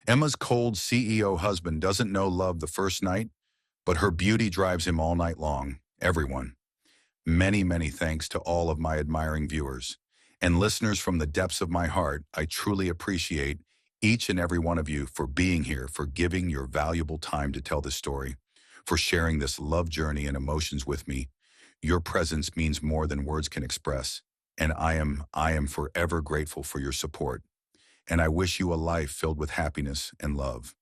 Emma's cold CEO husband doesn't know love the first night, but her beauty drives him all night long. Everyone. Many, many thanks to all of my admiring viewers. And listeners from the depths of my heart, I truly appreciate each and every one of you for being here, for giving your valuable time to tell this story, for sharing this love journey and emotions with me. Your presence means more than words can express, and I am forever grateful for your support. And I wish you a life filled with happiness and love.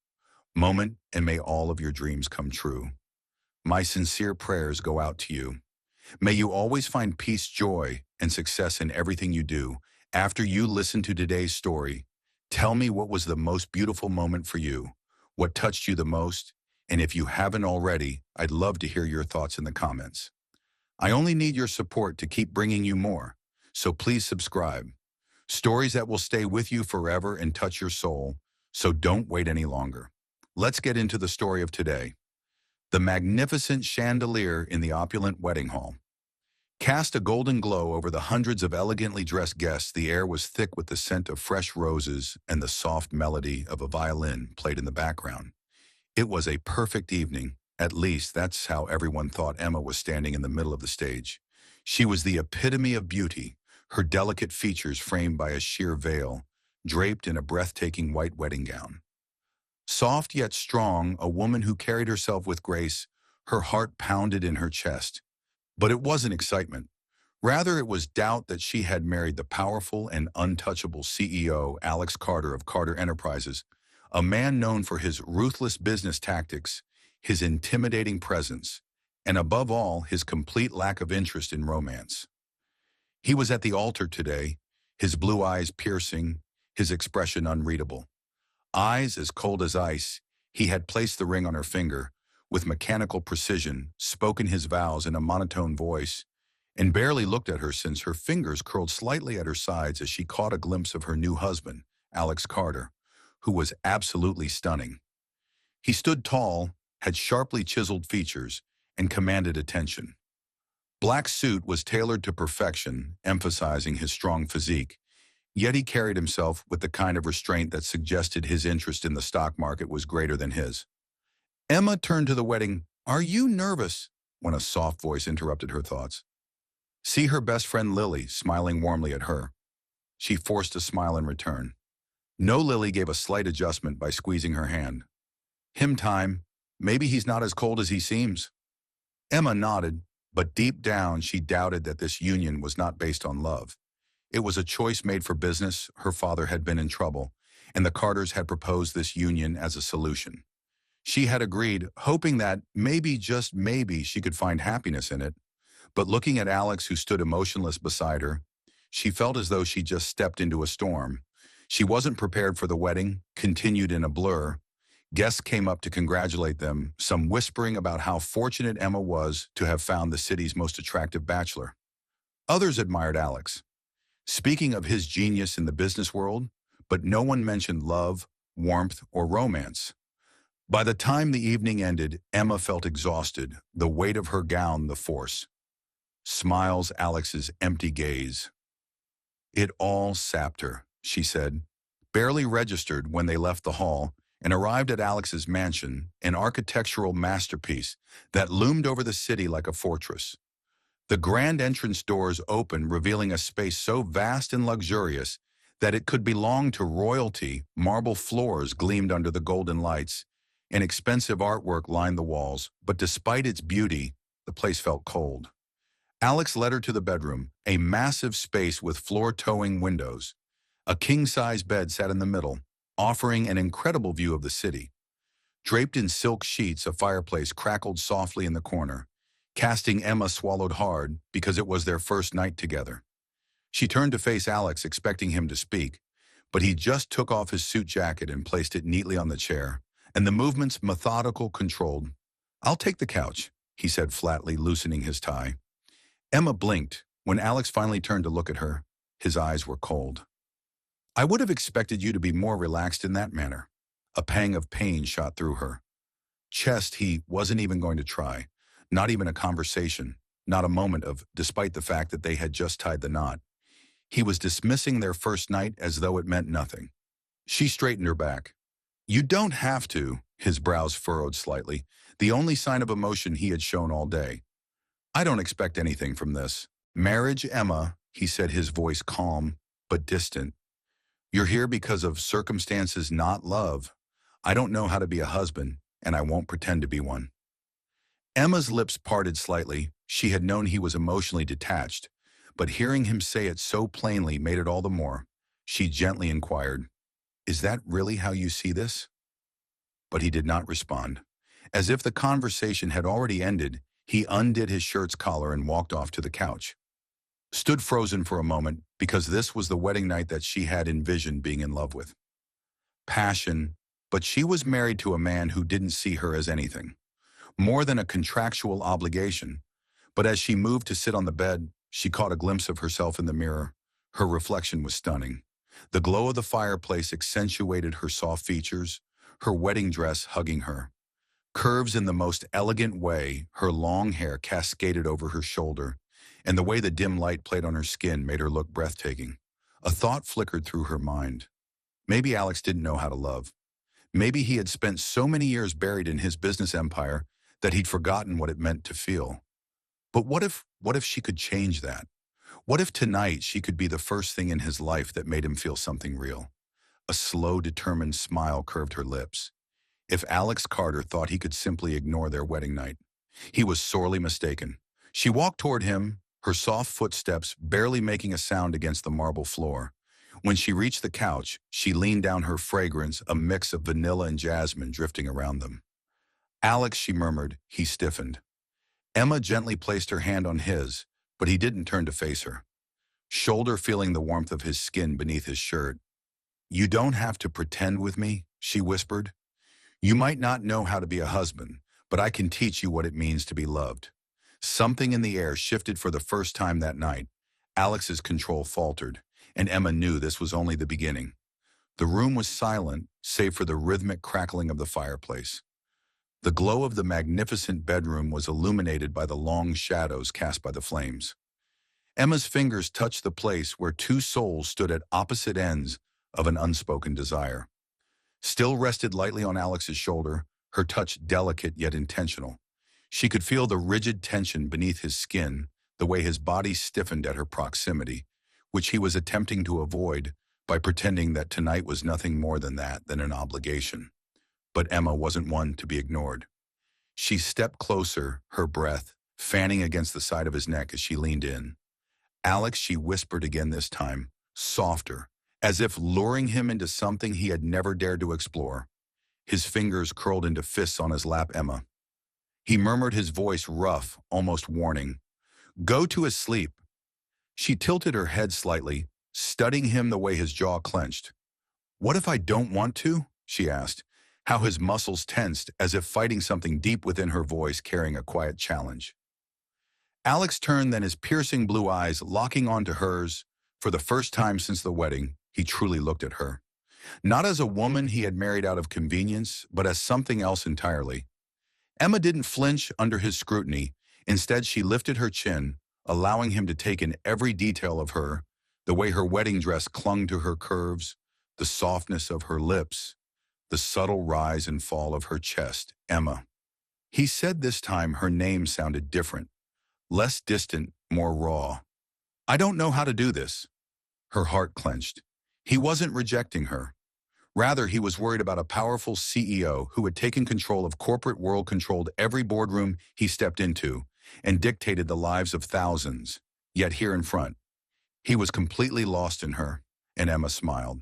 Moment, and may all of your dreams come true. My sincere prayers go out to you. May you always find peace, joy, and success in everything you do. After you listen to today's story, tell me what was the most beautiful moment for you, what touched you the most, and if you haven't already, I'd love to hear your thoughts in the comments. I only need your support to keep bringing you more, so please subscribe. Stories that will stay with you forever and touch your soul, so don't wait any longer. Let's get into the story of today. The magnificent chandelier in the opulent wedding hall cast a golden glow over the hundreds of elegantly dressed guests. The air was thick with the scent of fresh roses, and the soft melody of a violin played in the background. It was a perfect evening. At least that's how everyone thought. Emma was standing in the middle of the stage. She was the epitome of beauty, her delicate features framed by a sheer veil, draped in a breathtaking white wedding gown. Soft yet strong, a woman who carried herself with grace, her heart pounded in her chest. But it wasn't excitement. Rather, it was doubt that she had married the powerful and untouchable CEO, Alex Carter of Carter Enterprises, a man known for his ruthless business tactics, his intimidating presence, and above all, his complete lack of interest in romance. He was at the altar today, his blue eyes piercing, his expression unreadable. Eyes as cold as ice, he had placed the ring on her finger, with mechanical precision, spoken his vows in a monotone voice, and barely looked at her since her fingers curled slightly at her sides as she caught a glimpse of her new husband, Alex Carter, who was absolutely stunning. He stood tall, had sharply chiseled features, and commanded attention. Black suit was tailored to perfection, emphasizing his strong physique, yet he carried himself with the kind of restraint that suggested his interest in the stock market was greater than his. Emma turned to the wedding. "Are you nervous?" when a soft voice interrupted her thoughts. See her best friend Lily smiling warmly at her. She forced a smile in return. No, Lily gave a slight adjustment by squeezing her hand. Him time. Maybe he's not as cold as he seems. Emma nodded, but deep down she doubted that this union was not based on love. It was a choice made for business. Her father had been in trouble, and the Carters had proposed this union as a solution. She had agreed, hoping that maybe, just maybe, she could find happiness in it. But looking at Alex, who stood emotionless beside her, she felt as though she just stepped into a storm. She wasn't prepared for the wedding, continued in a blur. Guests came up to congratulate them, some whispering about how fortunate Emma was to have found the city's most attractive bachelor. Others admired Alex, speaking of his genius in the business world, but no one mentioned love, warmth, or romance. By the time the evening ended, Emma felt exhausted, the weight of her gown the force. Smiles Alex's empty gaze. It all sapped her, she said, barely registered when they left the hall and arrived at Alex's mansion, an architectural masterpiece that loomed over the city like a fortress. The grand entrance doors opened, revealing a space so vast and luxurious that it could belong to royalty. Marble floors gleamed under the golden lights, and expensive artwork lined the walls, but despite its beauty, the place felt cold. Alex led her to the bedroom, a massive space with floor-towing windows. A king-size bed sat in the middle, offering an incredible view of the city. Draped in silk sheets, a fireplace crackled softly in the corner. Casting Emma swallowed hard because it was their first night together. She turned to face Alex, expecting him to speak, but he just took off his suit jacket and placed it neatly on the chair, and the movements methodical, controlled. "I'll take the couch," he said flatly, loosening his tie. Emma blinked. When Alex finally turned to look at her, his eyes were cold. "I would have expected you to be more relaxed in that manner." A pang of pain shot through her chest. He wasn't even going to try. Not even a conversation, not a moment of, despite the fact that they had just tied the knot. He was dismissing their first night as though it meant nothing. She straightened her back. You don't have to, his brows furrowed slightly, the only sign of emotion he had shown all day. I don't expect anything from this. Marriage, Emma, he said, his voice calm but distant. You're here because of circumstances, not love. I don't know how to be a husband, and I won't pretend to be one. Emma's lips parted slightly. She had known he was emotionally detached, but hearing him say it so plainly made it all the more. She gently inquired, "Is that really how you see this?" But he did not respond. As if the conversation had already ended, he undid his shirt's collar and walked off to the couch. Stood frozen for a moment, because this was the wedding night that she had envisioned being in love with. Passion, but she was married to a man who didn't see her as anything more than a contractual obligation. But as she moved to sit on the bed, she caught a glimpse of herself in the mirror. Her reflection was stunning. The glow of the fireplace accentuated her soft features, her wedding dress hugging her. Curves in the most elegant way, her long hair cascaded over her shoulder, and the way the dim light played on her skin made her look breathtaking. A thought flickered through her mind. Maybe Alex didn't know how to love. Maybe he had spent so many years buried in his business empire that he'd forgotten what it meant to feel. But what if she could change that? What if tonight she could be the first thing in his life that made him feel something real? A slow, determined smile curved her lips. If Alex Carter thought he could simply ignore their wedding night, he was sorely mistaken. She walked toward him, her soft footsteps barely making a sound against the marble floor. When she reached the couch, she leaned down, her fragrance, a mix of vanilla and jasmine, drifting around them. "Alex," she murmured. He stiffened. Emma gently placed her hand on his, but he didn't turn to face her, shoulder feeling the warmth of his skin beneath his shirt. "You don't have to pretend with me," she whispered. "You might not know how to be a husband, but I can teach you what it means to be loved." Something in the air shifted for the first time that night. Alex's control faltered, and Emma knew this was only the beginning. The room was silent, save for the rhythmic crackling of the fireplace. The glow of the magnificent bedroom was illuminated by the long shadows cast by the flames. Emma's fingers touched the place where two souls stood at opposite ends of an unspoken desire. Still rested lightly on Alex's shoulder, her touch delicate yet intentional. She could feel the rigid tension beneath his skin, the way his body stiffened at her proximity, which he was attempting to avoid by pretending that tonight was nothing more than an obligation. But Emma wasn't one to be ignored. She stepped closer, her breath fanning against the side of his neck as she leaned in. "Alex," she whispered again, this time, softer, as if luring him into something he had never dared to explore. His fingers curled into fists on his lap. "Emma." He murmured, his voice rough, almost warning. "Go to his sleep." She tilted her head slightly, studying him the way his jaw clenched. "What if I don't want to?" she asked, how his muscles tensed as if fighting something deep within, her voice carrying a quiet challenge. Alex turned, then his piercing blue eyes locking onto hers. For the first time since the wedding, he truly looked at her. Not as a woman he had married out of convenience, but as something else entirely. Emma didn't flinch under his scrutiny. Instead, she lifted her chin, allowing him to take in every detail of her, the way her wedding dress clung to her curves, the softness of her lips, the subtle rise and fall of her chest. "Emma." He said, this time her name sounded different, less distant, more raw. "I don't know how to do this." Her heart clenched. He wasn't rejecting her. Rather, he was worried about a powerful CEO who had taken control of corporate world, controlled every boardroom he stepped into, and dictated the lives of thousands. Yet here in front, he was completely lost in her, and Emma smiled.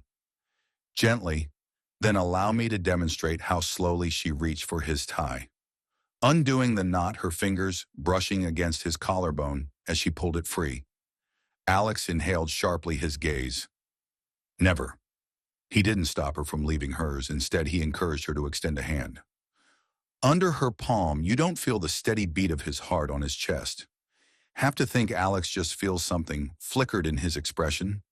Gently, "Then allow me to demonstrate." How slowly she reached for his tie, undoing the knot, her fingers brushing against his collarbone as she pulled it free. Alex inhaled sharply, his gaze. "Never." He didn't stop her from leaving hers. Instead, he encouraged her to extend a hand. Under her palm, you don't feel the steady beat of his heart on his chest. Have to think Alex just feels something flickered in his expression.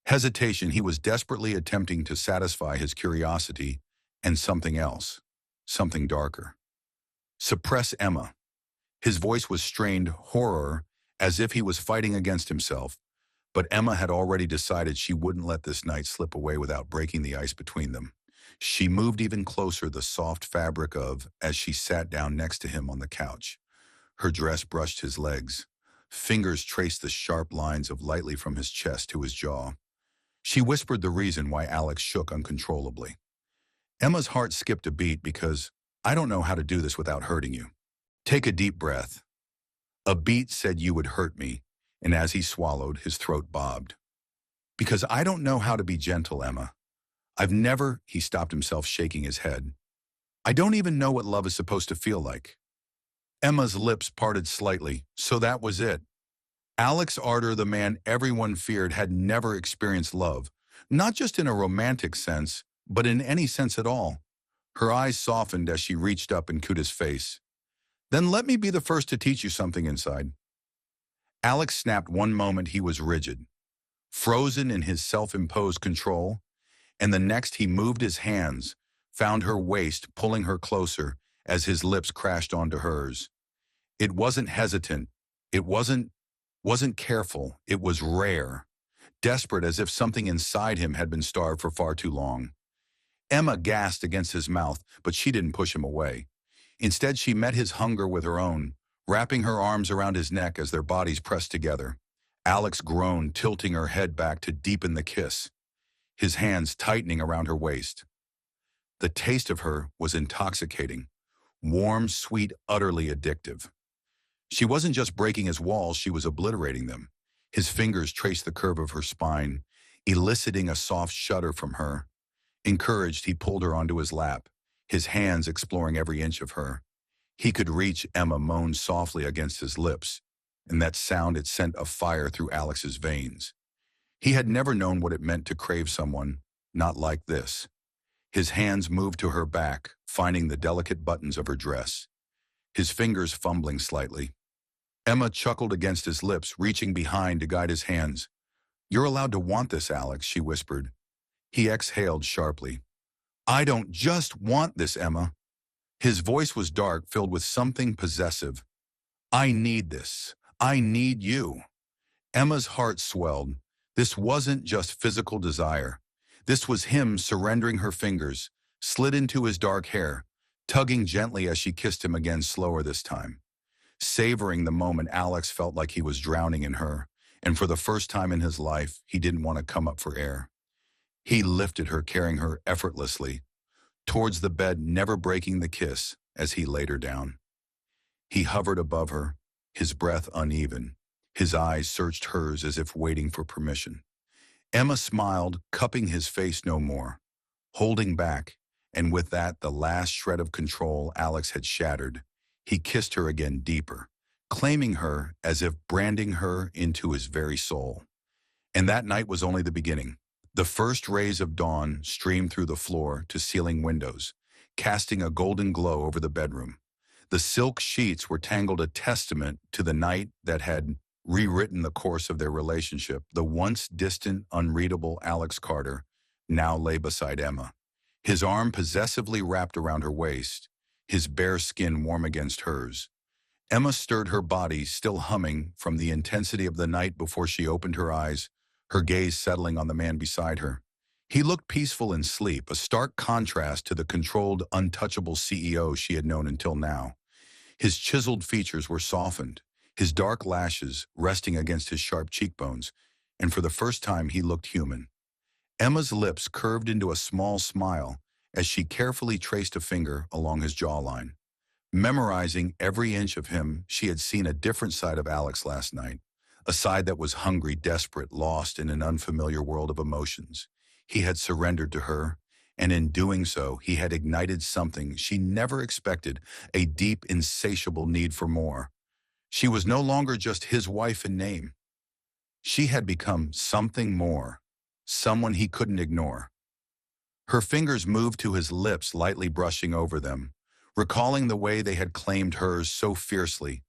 Hesitation. He was desperately attempting to satisfy his curiosity, and something else, something darker. "Suppress, Emma." His voice was strained, horror, as if he was fighting against himself. But Emma had already decided she wouldn't let this night slip away without breaking the ice between them. She moved even closer, the soft fabric of, as she sat down next to him on the couch. Her dress brushed his legs. Fingers traced the sharp lines of lightly from his chest to his jaw. She whispered the reason why Alex shook uncontrollably. Emma's heart skipped a beat because, I don't know how to do this without hurting you. Take a deep breath. A beat said you would hurt me, and as he swallowed, his throat bobbed. Because I don't know how to be gentle, Emma. I've never, he stopped himself, shaking his head. I don't even know what love is supposed to feel like. Emma's lips parted slightly, so that was it. Alex Arter, the man everyone feared, had never experienced love, not just in a romantic sense, but in any sense at all. Her eyes softened as she reached up and cooed his face. Then let me be the first to teach you something inside. Alex snapped. One moment he was rigid, frozen in his self-imposed control, and the next he moved his hands, found her waist, pulling her closer as his lips crashed onto hers. It wasn't hesitant. It wasn't careful. It was rare, desperate, as if something inside him had been starved for far too long. Emma gasped against his mouth, but she didn't push him away. Instead, she met his hunger with her own, wrapping her arms around his neck as their bodies pressed together. Alex groaned, tilting her head back to deepen the kiss, his hands tightening around her waist. The taste of her was intoxicating, warm, sweet, utterly addictive. She wasn't just breaking his walls, she was obliterating them. His fingers traced the curve of her spine, eliciting a soft shudder from her. Encouraged, he pulled her onto his lap, his hands exploring every inch of her. He could reach. Emma moaned softly against his lips, and that sound, it sent a fire through Alex's veins. He had never known what it meant to crave someone, not like this. His hands moved to her back, finding the delicate buttons of her dress, his fingers fumbling slightly. Emma chuckled against his lips, reaching behind to guide his hands. You're allowed to want this, Alex, she whispered. He exhaled sharply. I don't just want this, Emma. His voice was dark, filled with something possessive. I need this. I need you. Emma's heart swelled. This wasn't just physical desire. This was him surrendering. Her fingers slid into his dark hair, tugging gently as she kissed him again, slower this time. Savoring the moment, Alex felt like he was drowning in her, and for the first time in his life, he didn't want to come up for air. He lifted her, carrying her effortlessly towards the bed, never breaking the kiss as he laid her down. He hovered above her, his breath uneven. His eyes searched hers as if waiting for permission. Emma smiled, cupping his face no more, holding back, and with that, the last shred of control Alex had shattered. He kissed her again, deeper, claiming her as if branding her into his very soul. And that night was only the beginning. The first rays of dawn streamed through the floor to ceiling windows, casting a golden glow over the bedroom. The silk sheets were tangled, a testament to the night that had rewritten the course of their relationship. The once distant, unreadable Alex Carter now lay beside Emma, his arm possessively wrapped around her waist, his bare skin warm against hers. Emma stirred her body, still humming from the intensity of the night, before she opened her eyes, her gaze settling on the man beside her. He looked peaceful in sleep, a stark contrast to the controlled, untouchable CEO she had known until now. His chiseled features were softened, his dark lashes resting against his sharp cheekbones, and for the first time he looked human. Emma's lips curved into a small smile as she carefully traced a finger along his jawline. Memorizing every inch of him, she had seen a different side of Alex last night, a side that was hungry, desperate, lost in an unfamiliar world of emotions. He had surrendered to her, and in doing so, he had ignited something she never expected, a deep, insatiable need for more. She was no longer just his wife in name. She had become something more, someone he couldn't ignore. Her fingers moved to his lips, lightly brushing over them, recalling the way they had claimed hers so fiercely,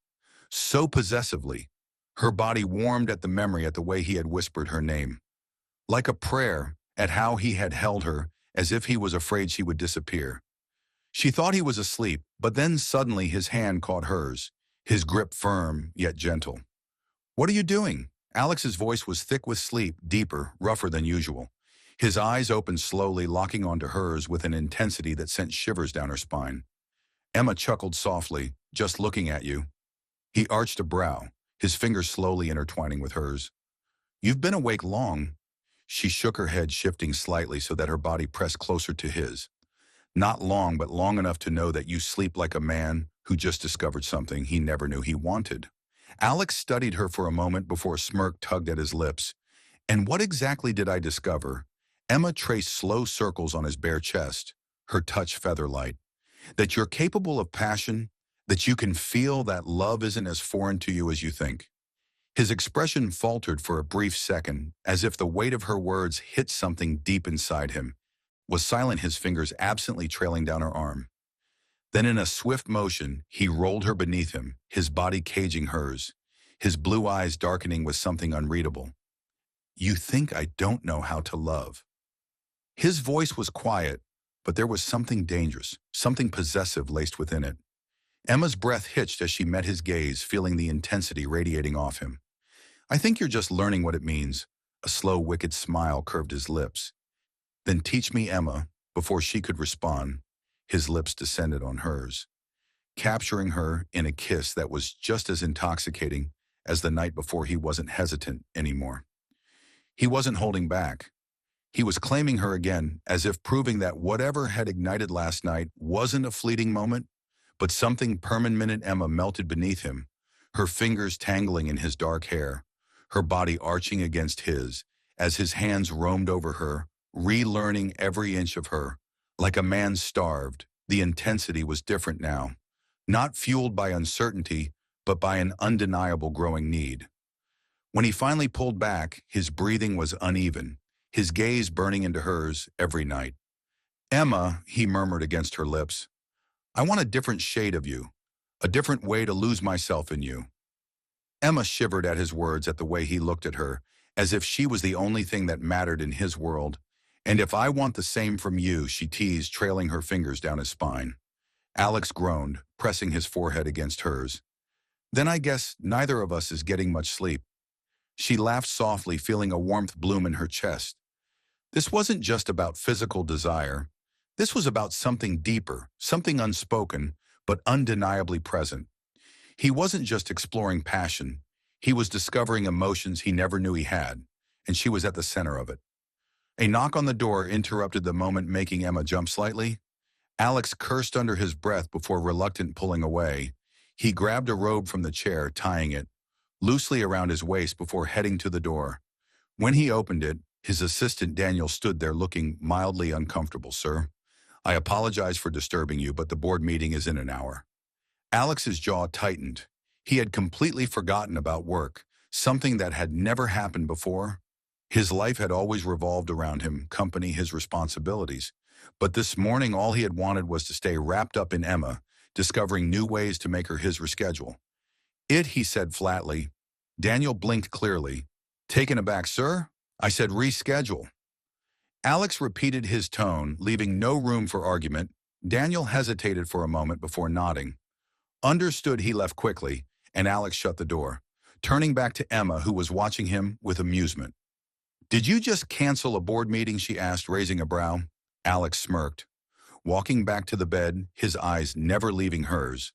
so possessively. Her body warmed at the memory, at the way he had whispered her name, like a prayer, at how he had held her, as if he was afraid she would disappear. She thought he was asleep, but then suddenly his hand caught hers, his grip firm yet gentle. What are you doing? Alex's voice was thick with sleep, deeper, rougher than usual. His eyes opened slowly, locking onto hers with an intensity that sent shivers down her spine. Emma chuckled softly, just looking at you. He arched a brow, his fingers slowly intertwining with hers. You've been awake long. She shook her head, shifting slightly so that her body pressed closer to his. Not long, but long enough to know that you sleep like a man who just discovered something he never knew he wanted. Alex studied her for a moment before a smirk tugged at his lips. And what exactly did I discover? Emma traced slow circles on his bare chest, her touch feather-light. That you're capable of passion, that you can feel that love isn't as foreign to you as you think. His expression faltered for a brief second, as if the weight of her words hit something deep inside him. Was silent, his fingers absently trailing down her arm. Then in a swift motion, he rolled her beneath him, his body caging hers, his blue eyes darkening with something unreadable. You think I don't know how to love. His voice was quiet, but there was something dangerous, something possessive laced within it. Emma's breath hitched as she met his gaze, feeling the intensity radiating off him. I think you're just learning what it means. A slow, wicked smile curved his lips. Then teach me, Emma. Before she could respond, his lips descended on hers, capturing her in a kiss that was just as intoxicating as the night before. He wasn't hesitant anymore. He wasn't holding back. He was claiming her again, as if proving that whatever had ignited last night wasn't a fleeting moment, but something permanent. Emma melted beneath him, her fingers tangling in his dark hair, her body arching against his, as his hands roamed over her, relearning every inch of her. Like a man starved, the intensity was different now, not fueled by uncertainty, but by an undeniable growing need. When he finally pulled back, his breathing was uneven, his gaze burning into hers every night. Emma, he murmured against her lips, I want a different shade of you, a different way to lose myself in you. Emma shivered at his words, at the way he looked at her, as if she was the only thing that mattered in his world. And if I want the same from you, she teased, trailing her fingers down his spine. Alex groaned, pressing his forehead against hers. Then I guess neither of us is getting much sleep. She laughed softly, feeling a warmth bloom in her chest. This wasn't just about physical desire. This was about something deeper, something unspoken, but undeniably present. He wasn't just exploring passion. He was discovering emotions he never knew he had, and she was at the center of it. A knock on the door interrupted the moment, making Emma jump slightly. Alex cursed under his breath before reluctant pulling away. He grabbed a robe from the chair, tying it loosely around his waist before heading to the door. When he opened it, his assistant Daniel stood there looking mildly uncomfortable. Sir, I apologize for disturbing you, but the board meeting is in an hour. Alex's jaw tightened. He had completely forgotten about work, something that had never happened before. His life had always revolved around him, company, his responsibilities. But this morning, all he had wanted was to stay wrapped up in Emma, discovering new ways to make her his reschedule. He said flatly. Daniel blinked clearly. Taken aback, sir? I said reschedule. Alex repeated his tone, leaving no room for argument. Daniel hesitated for a moment before nodding. Understood. He left quickly, and Alex shut the door, turning back to Emma, who was watching him with amusement. Did you just cancel a board meeting? She asked, raising a brow. Alex smirked, walking back to the bed, his eyes never leaving hers.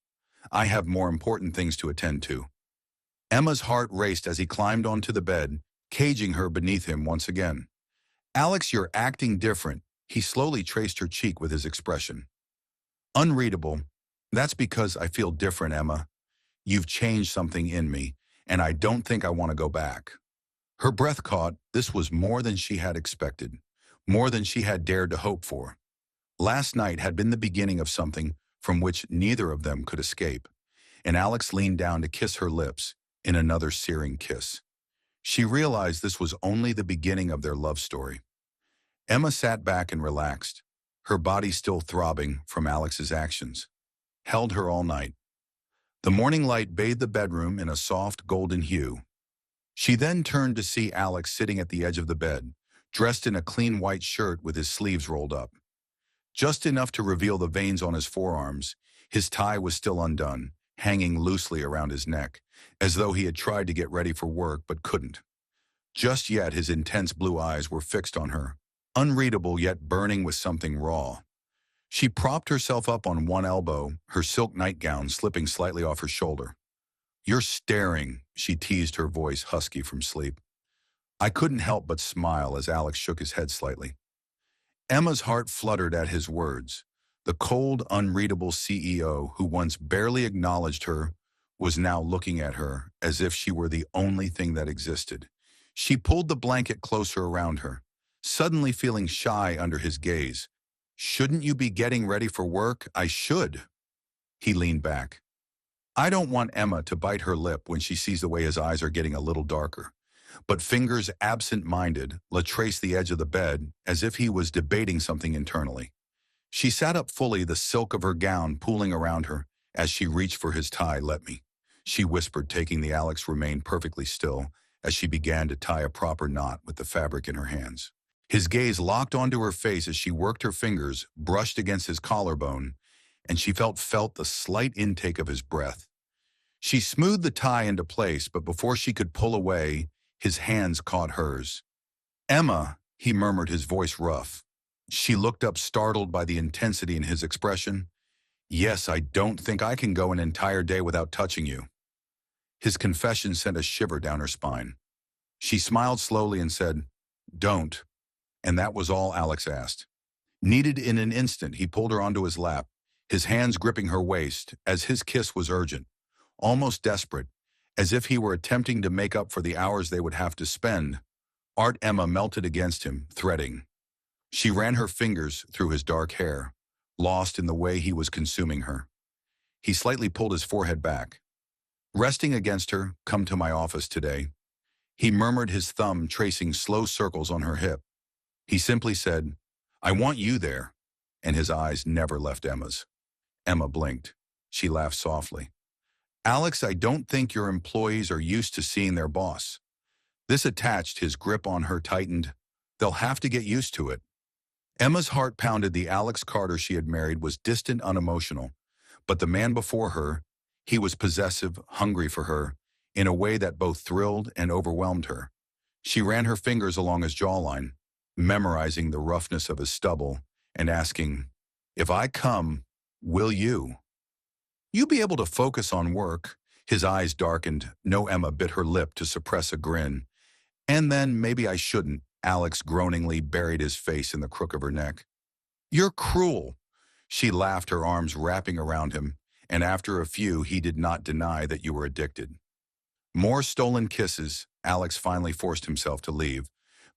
I have more important things to attend to. Emma's heart raced as he climbed onto the bed, caging her beneath him once again. Alex, you're acting different. He slowly traced her cheek with his expression. Unreadable. That's because I feel different, Emma. You've changed something in me, and I don't think I want to go back. Her breath caught. This was more than she had expected, more than she had dared to hope for. Last night had been the beginning of something from which neither of them could escape, and Alex leaned down to kiss her lips in another searing kiss. She realized this was only the beginning of their love story. Emma sat back and relaxed, her body still throbbing from Alex's actions. Held her all night. The morning light bathed the bedroom in a soft golden hue. She then turned to see Alex sitting at the edge of the bed, dressed in a clean white shirt with his sleeves rolled up. Just enough to reveal the veins on his forearms. His tie was still undone, hanging loosely around his neck, as though he had tried to get ready for work but couldn't. Just yet, his intense blue eyes were fixed on her, unreadable yet burning with something raw. She propped herself up on one elbow, her silk nightgown slipping slightly off her shoulder. "You're staring," she teased, her voice husky from sleep. I couldn't help but smile as Alex shook his head slightly. Emma's heart fluttered at his words. The cold, unreadable CEO who once barely acknowledged her was now looking at her as if she were the only thing that existed. She pulled the blanket closer around her, suddenly feeling shy under his gaze. "Shouldn't you be getting ready for work?" "I should." He leaned back. I don't want Emma to bite her lip when she sees the way his eyes are getting a little darker. But fingers absent-minded, traced the edge of the bed as if he was debating something internally. She sat up fully, the silk of her gown pooling around her as she reached for his tie. "Let me," she whispered, taking the Alex remained perfectly still as she began to tie a proper knot with the fabric in her hands. His gaze locked onto her face as she worked, her fingers brushed against his collarbone, and she felt the slight intake of his breath. She smoothed the tie into place, but before she could pull away, his hands caught hers. "Emma," he murmured, his voice rough. She looked up, startled by the intensity in his expression. "Yes, I don't think I can go an entire day without touching you." His confession sent a shiver down her spine. She smiled slowly and said, "Don't." And that was all Alex asked. Needed in an instant, he pulled her onto his lap, his hands gripping her waist as his kiss was urgent, almost desperate, as if he were attempting to make up for the hours they would have to spend. Emma melted against him, threading. She ran her fingers through his dark hair, lost in the way he was consuming her. He slightly pulled his forehead back. Resting against her, "Come to my office today." He murmured, his thumb tracing slow circles on her hip. He simply said, "I want you there," and his eyes never left Emma's. Emma blinked. She laughed softly. "Alex, I don't think your employees are used to seeing their boss." This attached, his grip on her tightened. "They'll have to get used to it." Emma's heart pounded. The Alex Carter she had married was distant, unemotional. But the man before her, he was possessive, hungry for her, in a way that both thrilled and overwhelmed her. She ran her fingers along his jawline, memorizing the roughness of his stubble, and asking, "If I come, will you? You be able to focus on work?" His eyes darkened. No, Emma bit her lip to suppress a grin. "And then maybe I shouldn't." Alex groaningly buried his face in the crook of her neck. "You're cruel." She laughed, her arms wrapping around him, and after a few, he did not deny that you were addicted. More stolen kisses. Alex finally forced himself to leave,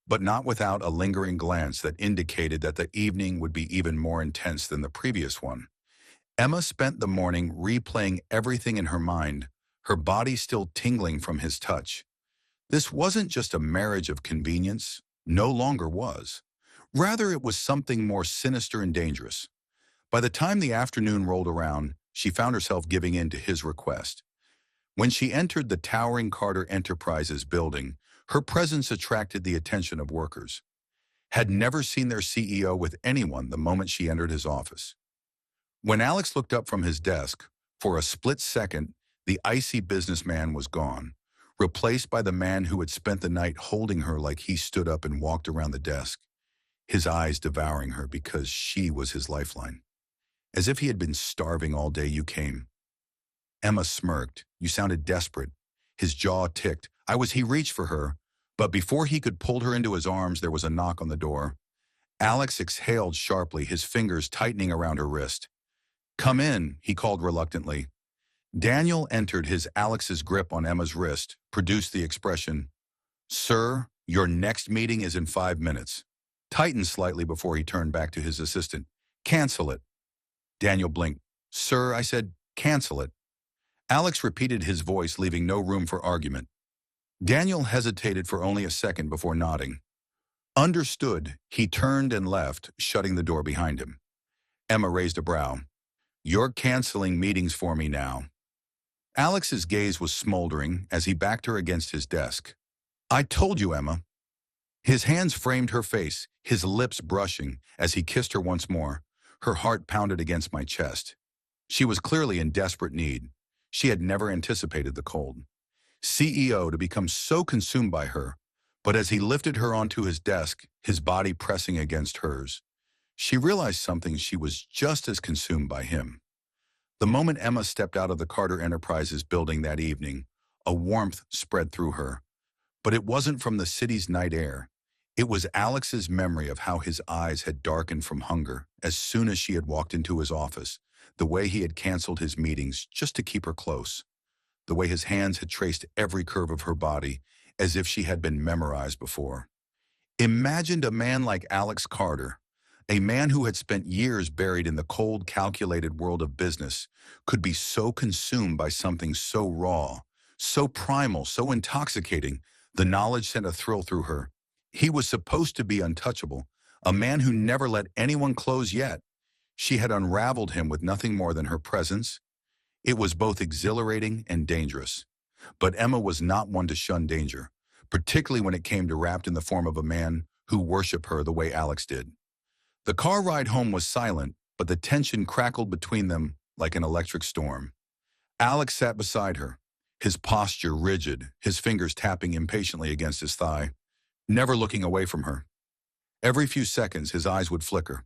but not without a lingering glance that indicated that the evening would be even more intense than the previous one. Emma spent the morning replaying everything in her mind, her body still tingling from his touch. This wasn't just a marriage of convenience, no longer was. Rather, it was something more sinister and dangerous. By the time the afternoon rolled around, she found herself giving in to his request. When she entered the towering Carter Enterprises building, her presence attracted the attention of workers. Had never seen their CEO with anyone the moment she entered his office. When Alex looked up from his desk, for a split second, the icy businessman was gone, replaced by the man who had spent the night holding her like he stood up and walked around the desk, his eyes devouring her because she was his lifeline. As if he had been starving all day. "You came." Emma smirked. "You sounded desperate." His jaw ticked. He reached for her, but before he could pull her into his arms, there was a knock on the door. Alex exhaled sharply, his fingers tightening around her wrist. "Come in," he called reluctantly. Daniel entered. Alex's grip on Emma's wrist produced the expression, "Sir, your next meeting is in 5 minutes." Tightened slightly before he turned back to his assistant. "Cancel it." Daniel blinked. "Sir," I said, "cancel it." Alex repeated, his voice leaving no room for argument. Daniel hesitated for only a second before nodding. Understood. He turned and left, shutting the door behind him. Emma raised a brow. "You're canceling meetings for me now." Alex's gaze was smoldering as he backed her against his desk. "I told you, Emma." His hands framed her face, his lips brushing as he kissed her once more. Her heart pounded against my chest. She was clearly in desperate need. She had never anticipated the cold CEO to become so consumed by her, But as he lifted her onto his desk, his body pressing against hers, she realized something. She was just as consumed by him. The moment Emma stepped out of the Carter Enterprises building that evening, a warmth spread through her. But it wasn't from the city's night air. It was Alex's memory of how his eyes had darkened from hunger as soon as she had walked into his office, the way he had canceled his meetings just to keep her close, the way his hands had traced every curve of her body as if she had been memorized before. Imagined a man like Alex Carter, a man who had spent years buried in the cold, calculated world of business, could be so consumed by something so raw, so primal, so intoxicating. The knowledge sent a thrill through her. He was supposed to be untouchable, a man who never let anyone close yet. She had unraveled him with nothing more than her presence. It was both exhilarating and dangerous. But Emma was not one to shun danger, particularly when it came to wrapped in the form of a man who worshiped her the way Alex did. The car ride home was silent, but the tension crackled between them like an electric storm. Alex sat beside her, his posture rigid, his fingers tapping impatiently against his thigh, never looking away from her. Every few seconds, his eyes would flicker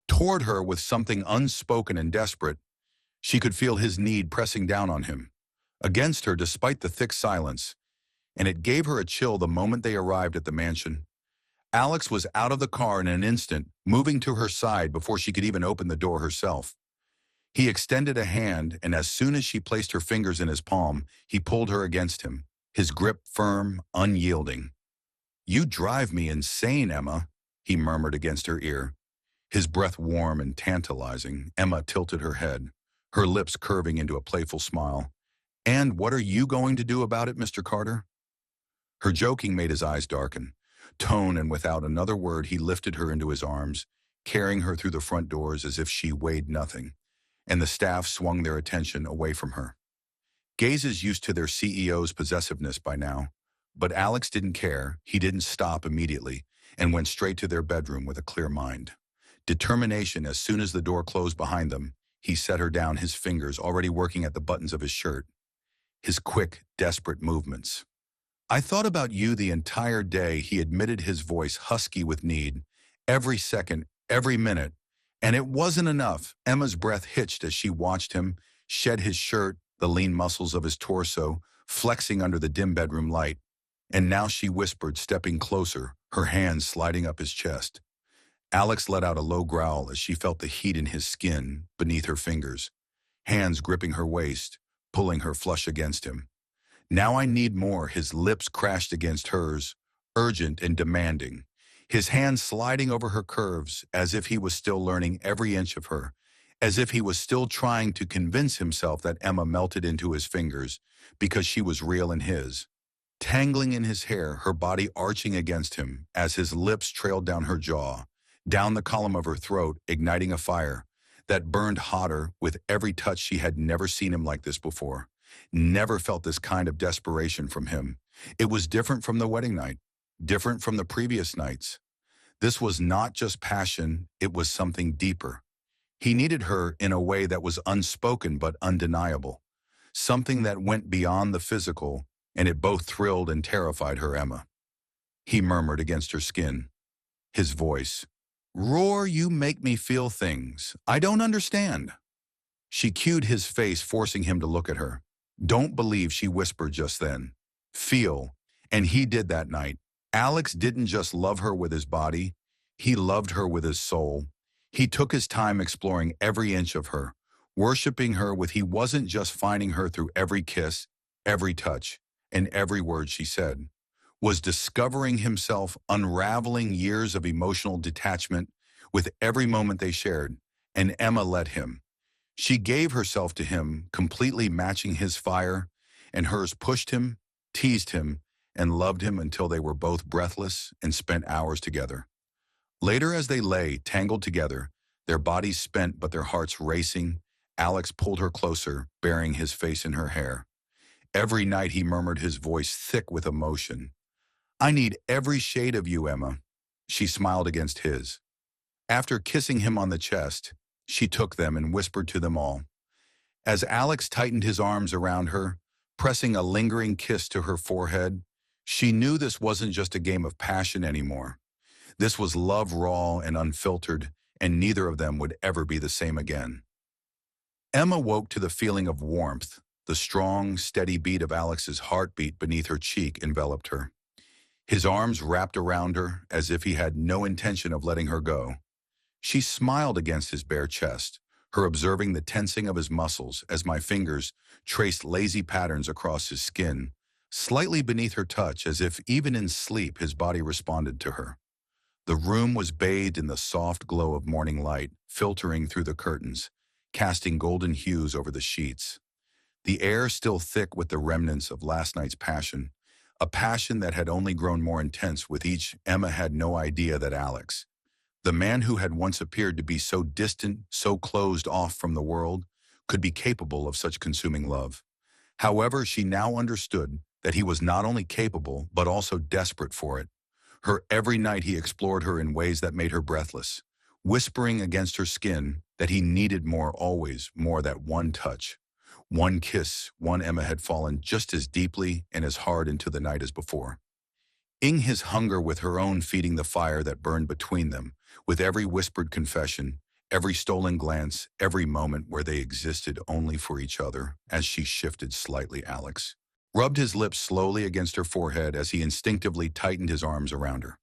toward her with something unspoken and desperate. She could feel his need pressing down on him, against her despite the thick silence, and it gave her a chill the moment they arrived at the mansion. Alex was out of the car in an instant, moving to her side before she could even open the door herself. He extended a hand, and as soon as she placed her fingers in his palm, he pulled her against him, his grip firm, unyielding. "You drive me insane, Emma," he murmured against her ear, his breath warm and tantalizing. Emma tilted her head, her lips curving into a playful smile. "And what are you going to do about it, Mr. Carter?" Her joking made his eyes darken. Tone, and without another word, he lifted her into his arms, carrying her through the front doors as if she weighed nothing, and the staff swung their attention away from her. Gazes used to their CEO's possessiveness by now, but Alex didn't care. He didn't stop immediately and went straight to their bedroom with a clear mind. Determination. As soon as the door closed behind them, he set her down, his fingers already working at the buttons of his shirt, his quick, desperate movements. "I thought about you the entire day," he admitted, his voice husky with need. "Every second, every minute. And it wasn't enough." Emma's breath hitched as she watched him shed his shirt, the lean muscles of his torso flexing under the dim bedroom light. And now she whispered, stepping closer, her hands sliding up his chest. Alex let out a low growl as she felt the heat in his skin beneath her fingers, hands gripping her waist, pulling her flush against him. "Now I need more." His lips crashed against hers, urgent and demanding, his hands sliding over her curves as if he was still learning every inch of her, as if he was still trying to convince himself that Emma melted into his fingers because she was real in his. Tangling in his hair, her body arching against him as his lips trailed down her jaw, down the column of her throat, igniting a fire that burned hotter with every touch. She had never seen him like this before. Never felt this kind of desperation from him. It was different from the wedding night, different from the previous nights. This was not just passion, it was something deeper. He needed her in a way that was unspoken but undeniable, something that went beyond the physical, and it both thrilled and terrified her. "Emma," he murmured against her skin, his voice, "Roar, you make me feel things I don't understand." She cued his face, forcing him to look at her. "Don't believe," she whispered just then. "Feel." And he did that night. Alex didn't just love her with his body, he loved her with his soul. He took his time exploring every inch of her, worshiping her with. He wasn't just finding her through every kiss, every touch, and every word she said. Was discovering himself, unraveling years of emotional detachment with every moment they shared. And Emma let him. She gave herself to him, completely matching his fire, and hers pushed him, teased him, and loved him until they were both breathless and spent hours together. Later, as they lay, tangled together, their bodies spent but their hearts racing, Alex pulled her closer, burying his face in her hair. Every night he murmured, his voice thick with emotion. "I need every shade of you, Emma." She smiled against his. After kissing him on the chest, she took them and whispered to them all. As Alex tightened his arms around her, pressing a lingering kiss to her forehead, She knew this wasn't just a game of passion anymore. This was love raw and unfiltered, and neither of them would ever be the same again. Emma woke to the feeling of warmth. The strong, steady beat of Alex's heartbeat beneath her cheek enveloped her. His arms wrapped around her as if he had no intention of letting her go. She smiled against his bare chest, her observing the tensing of his muscles as my fingers traced lazy patterns across his skin, slightly beneath her touch as if even in sleep his body responded to her. The room was bathed in the soft glow of morning light, filtering through the curtains, casting golden hues over the sheets. The air still thick with the remnants of last night's passion, a passion that had only grown more intense with each. Emma had no idea that Alex, the man who had once appeared to be so distant, so closed off from the world, could be capable of such consuming love. However, she now understood that he was not only capable, but also desperate for it. Every night he explored her in ways that made her breathless, whispering against her skin that he needed more, always more, that one touch. One kiss. Emma had fallen just as deeply and as hard into the night as before. His hunger with her own, feeding the fire that burned between them, with every whispered confession, every stolen glance, every moment where they existed only for each other. As she shifted slightly, Alex rubbed his lips slowly against her forehead as he instinctively tightened his arms around her.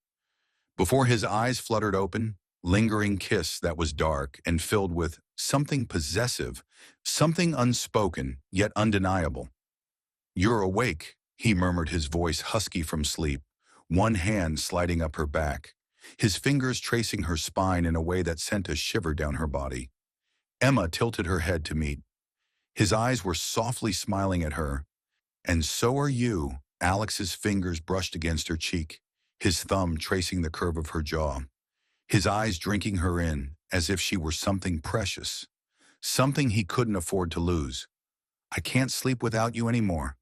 Before his eyes fluttered open, lingering kiss that was dark and filled with something possessive, something unspoken yet undeniable. "You're awake," he murmured, his voice husky from sleep, one hand sliding up her back, his fingers tracing her spine in a way that sent a shiver down her body. Emma tilted her head to meet. His eyes were softly smiling at her. "And so are you." Alex's fingers brushed against her cheek, his thumb tracing the curve of her jaw, his eyes drinking her in as if she were something precious, something he couldn't afford to lose. "I can't sleep without you anymore,"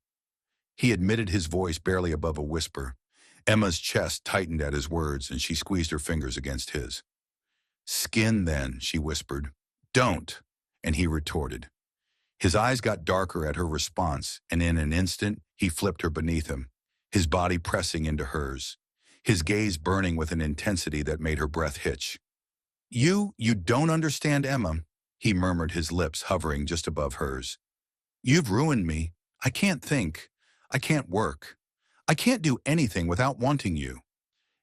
he admitted, his voice barely above a whisper. Emma's chest tightened at his words, and she squeezed her fingers against his. "Skin, then," she whispered. "Don't," and he retorted. His eyes got darker at her response, and in an instant, he flipped her beneath him, his body pressing into hers, his gaze burning with an intensity that made her breath hitch. You don't understand, Emma," he murmured, his lips hovering just above hers. "You've ruined me. I can't think. I can't work. I can't do anything without wanting you."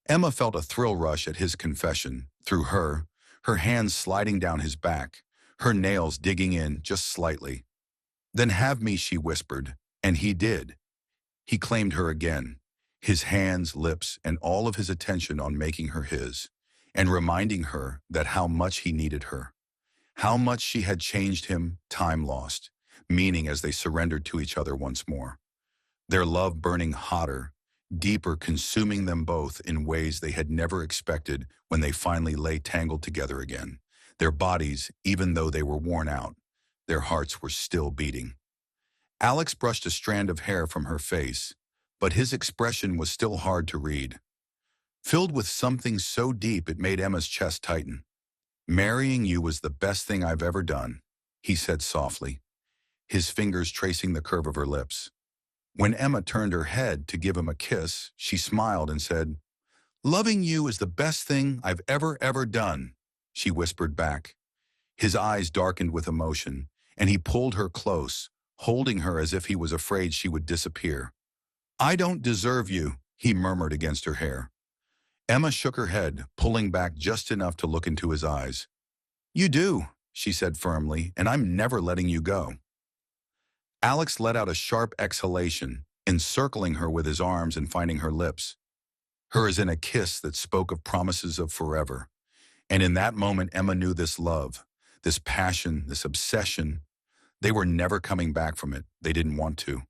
Emma felt a thrill rush at his confession, through her hands sliding down his back, her nails digging in just slightly. "Then have me," she whispered, and he did. He claimed her again, his hands, lips, and all of his attention on making her his, and reminding her that how much he needed her, how much she had changed him. Time lost meaning as they surrendered to each other once more, their love burning hotter, deeper, consuming them both in ways they had never expected. When they finally lay tangled together again, their bodies, even though they were worn out, their hearts were still beating. Alex brushed a strand of hair from her face, but his expression was still hard to read, filled with something so deep it made Emma's chest tighten. "Marrying you was the best thing I've ever done," he said softly, his fingers tracing the curve of her lips. When Emma turned her head to give him a kiss, she smiled and said, "Loving you is the best thing I've ever done," she whispered back. His eyes darkened with emotion, and he pulled her close, holding her as if he was afraid she would disappear. "I don't deserve you," he murmured against her hair. Emma shook her head, pulling back just enough to look into his eyes. "You do," she said firmly, "and I'm never letting you go." Alex let out a sharp exhalation, encircling her with his arms and finding her lips, hers in a kiss that spoke of promises of forever. And in that moment, Emma knew this love, this passion, this obsession, they were never coming back from it. They didn't want to.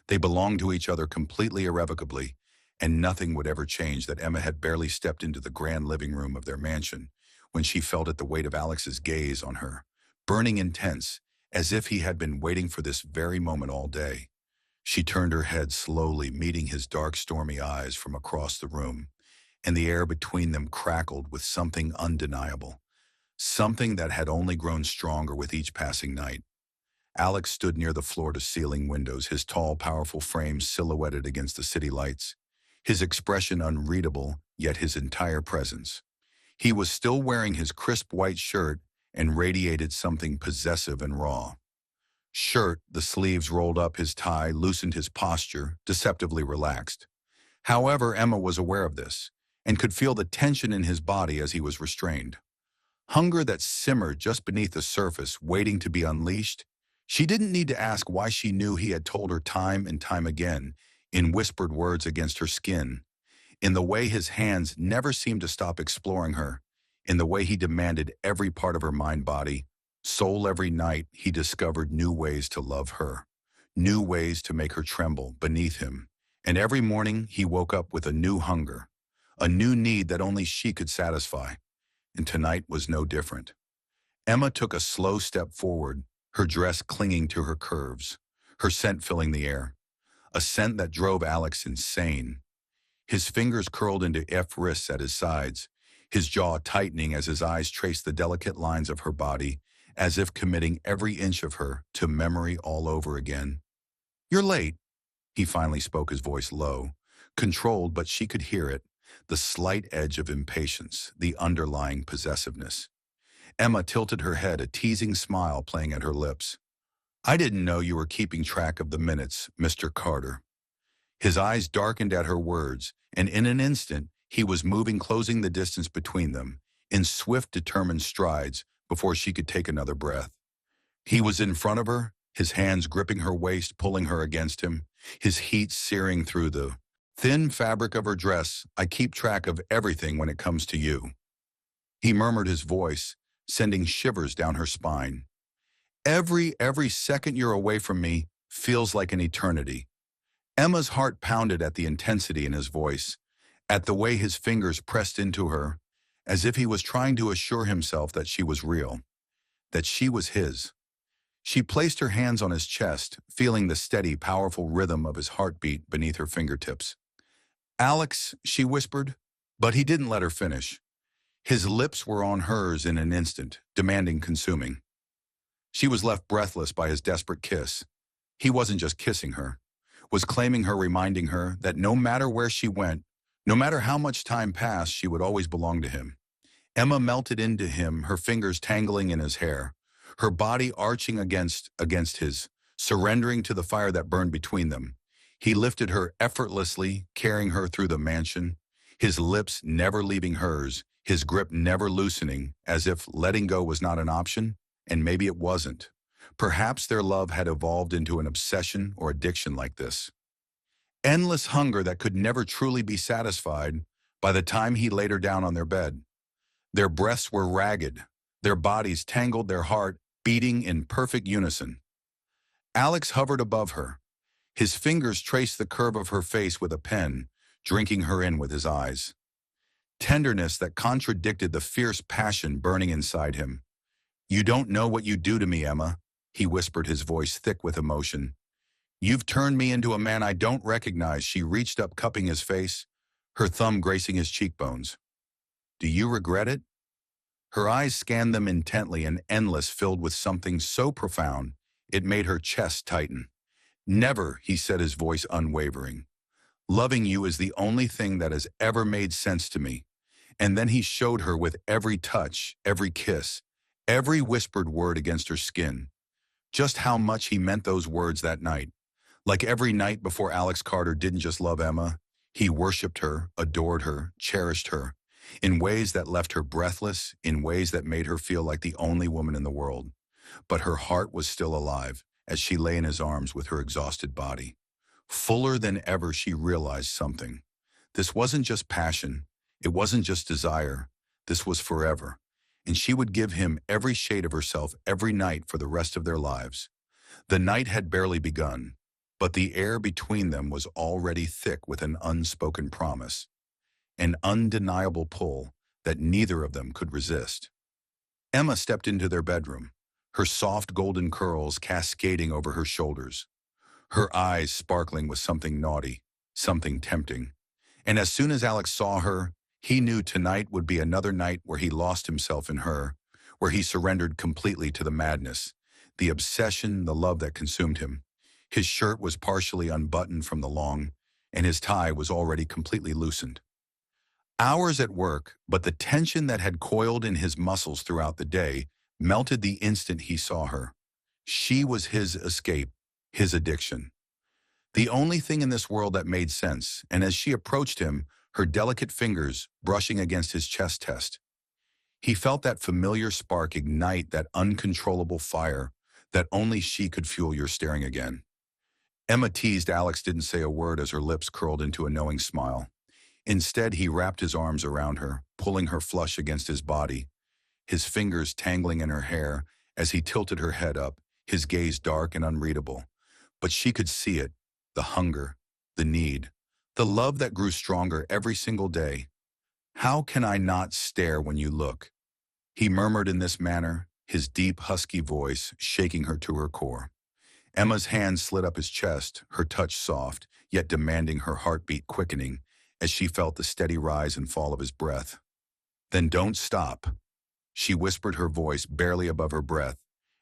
They belonged to each other completely, irrevocably, and nothing would ever change. That Emma had barely stepped into the grand living room of their mansion when she felt it, the weight of Alex's gaze on her, burning intense, as if he had been waiting for this very moment all day. She turned her head slowly, meeting his dark, stormy eyes from across the room, and the air between them crackled with something undeniable, something that had only grown stronger with each passing night. Alex stood near the floor-to-ceiling windows, his tall, powerful frame silhouetted against the city lights. his expression unreadable, yet his entire presence. He was still wearing his crisp white shirt and radiated something possessive and raw. Shirt, the sleeves rolled up his tie, loosened his posture, deceptively relaxed. However, Emma was aware of this and could feel the tension in his body as he was restrained. Hunger that simmered just beneath the surface, waiting to be unleashed. She didn't need to ask why. She knew he had told her time and time again, in whispered words against her skin, in the way his hands never seemed to stop exploring her, in the way he demanded every part of her mind-body, soul. Every night he discovered new ways to love her, new ways to make her tremble beneath him, and every morning he woke up with a new hunger, a new need that only she could satisfy. And tonight was no different. Emma took a slow step forward, her dress clinging to her curves, her scent filling the air, a scent that drove Alex insane. His fingers curled into wrists at his sides, his jaw tightening as his eyes traced the delicate lines of her body, as if committing every inch of her to memory all over again. "You're late," he finally spoke, his voice low, controlled, but she could hear it, the slight edge of impatience, the underlying possessiveness. Emma tilted her head, a teasing smile playing at her lips. "I didn't know you were keeping track of the minutes, Mr. Carter." His eyes darkened at her words, and in an instant, he was moving, closing the distance between them, in swift, determined strides before she could take another breath. He was in front of her, his hands gripping her waist, pulling her against him, his heat searing through the thin fabric of her dress. "I keep track of everything when it comes to you," he murmured, his voice sending shivers down her spine. Every second you're away from me feels like an eternity." Emma's heart pounded at the intensity in his voice, at the way his fingers pressed into her, as if he was trying to assure himself that she was real, that she was his. She placed her hands on his chest, feeling the steady, powerful rhythm of his heartbeat beneath her fingertips. "Alex," she whispered, but he didn't let her finish. His lips were on hers in an instant, demanding, consuming. She was left breathless by his desperate kiss. He wasn't just kissing her, was claiming her, reminding her that no matter where she went, no matter how much time passed, she would always belong to him. Emma melted into him, her fingers tangling in his hair, her body arching against his, surrendering to the fire that burned between them. He lifted her effortlessly, carrying her through the mansion, his lips never leaving hers, his grip never loosening, as if letting go was not an option, and maybe it wasn't. Perhaps their love had evolved into an obsession or addiction like this. Endless hunger that could never truly be satisfied. By the time he laid her down on their bed, their breaths were ragged, their bodies tangled, their heart beating in perfect unison. Alex hovered above her. His fingers traced the curve of her face with a pen, drinking her in with his eyes. Tenderness that contradicted the fierce passion burning inside him. "You don't know what you do to me, Emma," he whispered, his voice thick with emotion. "You've turned me into a man I don't recognize." She reached up, cupping his face, her thumb gracing his cheekbones. "Do you regret it?" Her eyes scanned them intently and endless, filled with something so profound it made her chest tighten. "Never," he said, his voice unwavering. "Loving you is the only thing that has ever made sense to me." And then he showed her with every touch, every kiss, every whispered word against her skin, just how much he meant those words that night. Like every night before, Alex Carter didn't just love Emma. He worshipped her, adored her, cherished her, in ways that left her breathless, in ways that made her feel like the only woman in the world. But her heart was still alive as she lay in his arms with her exhausted body. Fuller than ever, she realized something. This wasn't just passion. It wasn't just desire. This was forever. And she would give him every shade of herself every night for the rest of their lives. The night had barely begun, but the air between them was already thick with an unspoken promise, an undeniable pull that neither of them could resist. Emma stepped into their bedroom, her soft golden curls cascading over her shoulders, her eyes sparkling with something naughty, something tempting. And as soon as Alex saw her, he knew tonight would be another night where he lost himself in her, where he surrendered completely to the madness, the obsession, the love that consumed him. His shirt was partially unbuttoned from the long, and his tie was already completely loosened. Hours at work, but the tension that had coiled in his muscles throughout the day melted the instant he saw her. She was his escape, his addiction. The only thing in this world that made sense, and as she approached him, her delicate fingers brushing against his chest test, he felt that familiar spark ignite that uncontrollable fire that only she could fuel your staring again. Emma teased Alex didn't say a word as her lips curled into a knowing smile. Instead, he wrapped his arms around her, pulling her flush against his body, his fingers tangling in her hair as he tilted her head up, his gaze dark and unreadable. But she could see it, the hunger, the need, the love that grew stronger every single day. "How can I not stare when you look?" he murmured in this manner, his deep, husky voice shaking her to her core. Emma's hand slid up his chest, her touch soft, yet demanding, her heartbeat quickening as she felt the steady rise and fall of his breath. "Then don't stop," she whispered, her voice barely above her breath,